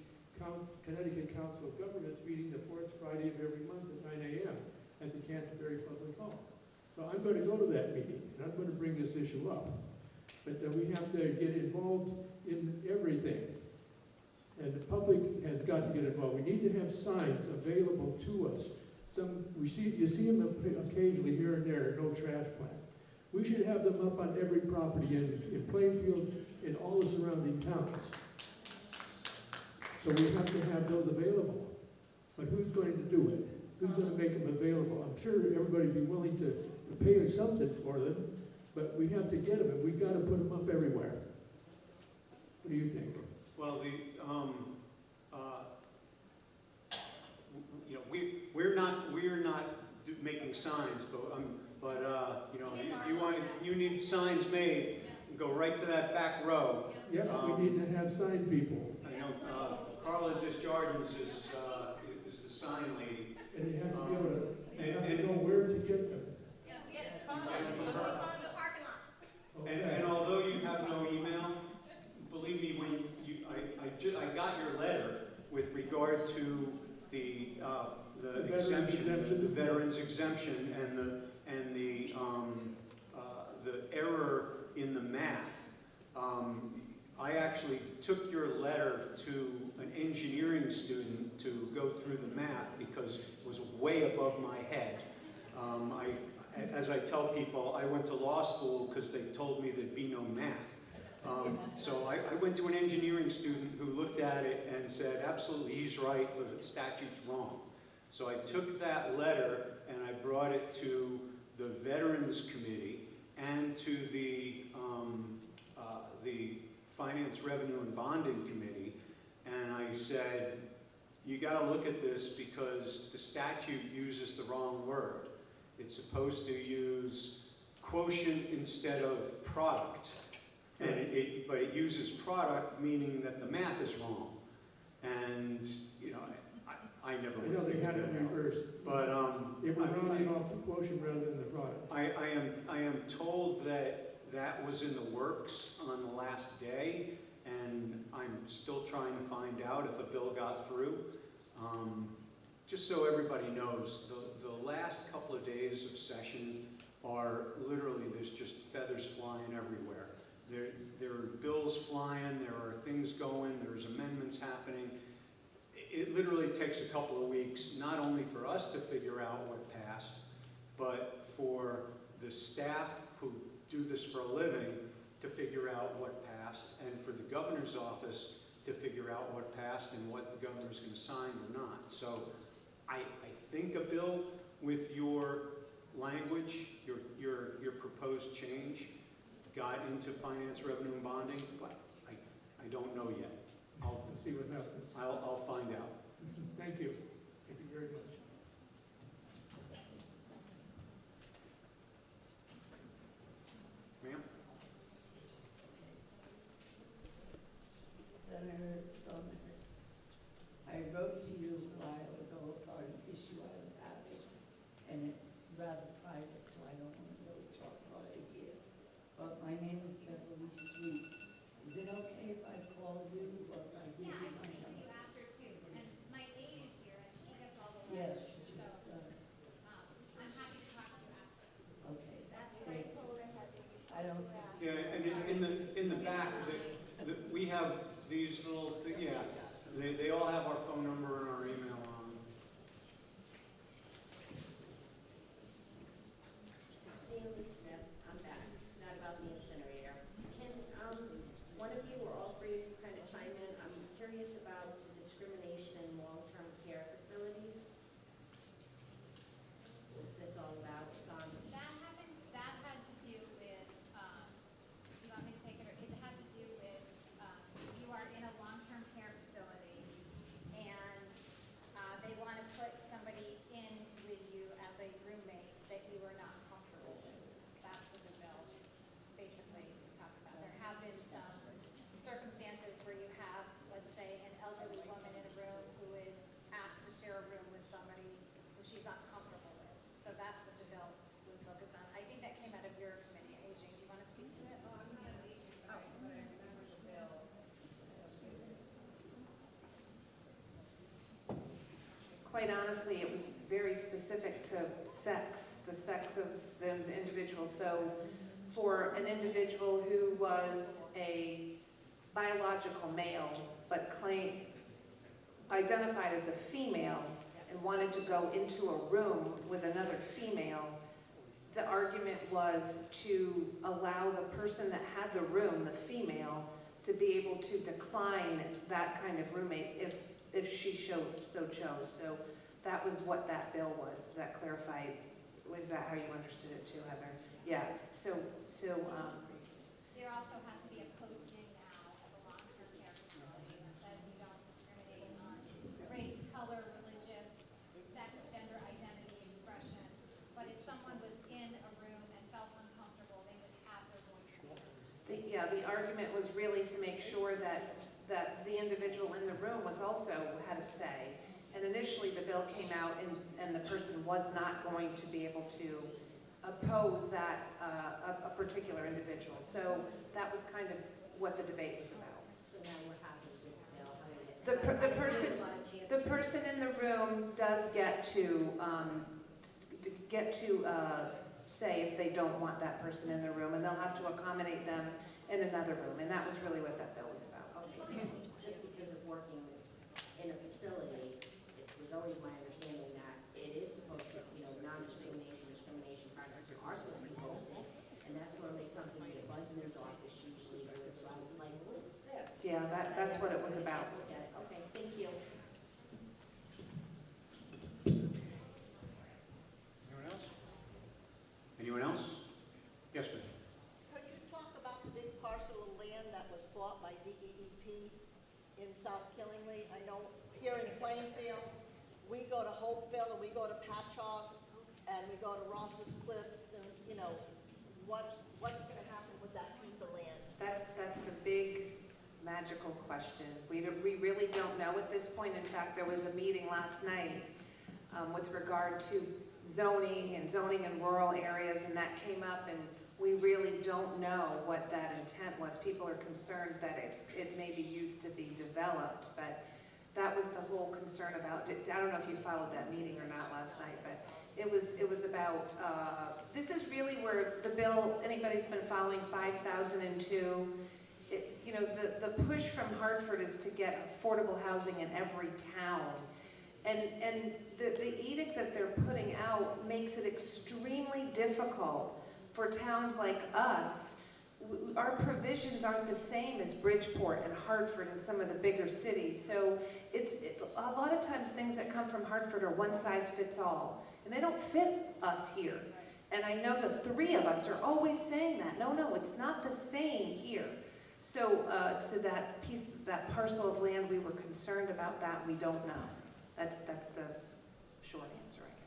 Connecticut Council of Governments meeting the 4th Friday of every month at 9 a.m. at the Canterbury Public Hall. So I'm going to go to that meeting, and I'm going to bring this issue up. But we have to get involved in everything. And the public has got to get involved. We need to have signs available to us. You see them occasionally here and there, no trash plant. We should have them up on every property in Plainfield, in all the surrounding towns. So we have to have those available. But who's going to do it? Who's going to make them available? I'm sure everybody would be willing to pay something for them, but we have to get them, and we've got to put them up everywhere. What do you think? Well, we're not making signs, but you know, if you need signs made, go right to that back row. Yeah, we need to have sign people. I know Carla Desjardins is the sign lady. And you have to be able to know where to get them. Yes, in the parking lot. And although you have no email, believe me, when I got your letter with regard to the exemption, the veterans exemption, and the error in the math. I actually took your letter to an engineering student to go through the math because it was way above my head. As I tell people, I went to law school because they told me there'd be no math. So I went to an engineering student who looked at it and said, absolutely, he's right, the statute's wrong. So I took that letter and I brought it to the Veterans Committee and to the Finance, Revenue, and Bonding Committee, and I said, you got to look at this because the statute uses the wrong word. It's supposed to use quotient instead of product, and but it uses product, meaning that the math is wrong. And you know, I never I know they had it reversed. But they were rounding off the quotient rather than the product. I am told that that was in the works on the last day, and I'm still trying to find out if a bill got through. Just so everybody knows, the last couple of days of session are literally, there's just feathers flying everywhere. There are bills flying, there are things going, there's amendments happening. It literally takes a couple of weeks, not only for us to figure out what passed, but for the staff who do this for a living to figure out what passed, and for the governor's office to figure out what passed and what the governor's going to sign or not. So I think a bill with your language, your proposed change, got into finance, revenue, and bonding, but I don't know yet. We'll see what happens. I'll find out. Thank you. Thank you very much. Ma'am? Senator Summers, I wrote to you a while ago about an issue I was having, and it's rather private, so I don't want to really talk about it here. But my name is Beverly Sweet. Is it okay if I call you or if I give Yeah, you I my can number? you after too. And my aide is here and she gets all the Yes, letters. she just, I'm happy to talk to you after. okay. That's Thank you. I don't. Yeah, and in the back, we have these little, yeah, they all have our phone number and our email on them. Haley Smith, I'm back, not about the incinerator. Can one of you or all three of you kind of chime in? I'm curious about the discrimination in long-term care facilities. What was this all about? It's on. That had to do with, do you want me to take it, or it had to do with, you are in a long-term care facility and they want to put somebody in with you as a roommate that you are not comfortable with. That's what the bill basically was talking about. There have been some circumstances where you have, let's say, an elderly woman in a room who is asked to share a room with somebody who she's not comfortable with. So that's what the bill was focused on. I think that came out of your committee. AJ, do you want to speak to it? Oh, I'm not an agent, but I remember the bill. Quite honestly, it was very specific to sex, the sex of the individual. So for an individual who was a biological male but identified as a female and wanted to go into a room with another female, the argument was to allow the person that had the room, the female, to be able to decline that kind of roommate if she so chose. So that was what that bill was. Does that clarify? Was that how you understood it too, Heather? Yeah. So There also has to be a posting now at the long-term care facility that says you don't discriminate on race, color, religious, sex, gender identity, expression. But if someone was in a room and felt uncomfortable, they would have their voice heard. the argument was really to make sure that the individual in the room had a say. And initially the bill came out and the person was not going to be able to oppose that, a particular individual. So that was kind of what the debate was about. So now we're happy with the bill. The person in the room does get to say if they don't want that person in the room, and they'll have to accommodate them in another room, and that was really what that bill was about. Okay, just because of working in a facility, it was always my understanding that it is supposed to, non-discrimination, discrimination practices are supposed to be posted, and that's normally something the ombudsman's office usually do, so I was like, what's this? Yeah, that's what it was about. Just look at it. Okay, thank you. Anyone else? Anyone else? Yes, ma'am. Could you talk about the big parcel of land that was bought by DEEP in South Killingly? I know here in Plainfield, we go to Hopeville, and we go to Patchogue, and we go to Ross's Cliffs, and, what's gonna happen with that piece of land? That's the big magical question. We really don't know at this point. In fact, there was a meeting last night with regard to zoning and rural areas, and that came up, and we really don't know what that intent was. People are concerned that it may be used to be developed, but that was the whole concern about, I don't know if you followed that meeting or not last night, but it was about, this is really where the bill, anybody's been following 5002, the push from Hartford is to get affordable housing in every town. And the edict that they're putting out makes it extremely difficult for towns like us. Our provisions aren't the same as Bridgeport and Hartford and some of the bigger cities. So a lot of times things that come from Hartford are one size fits all. And they don't fit us here. And I know the three of us are always saying that. No, it's not the same here. So to that parcel of land, we were concerned about that. We don't know. That's the short answer, I guess.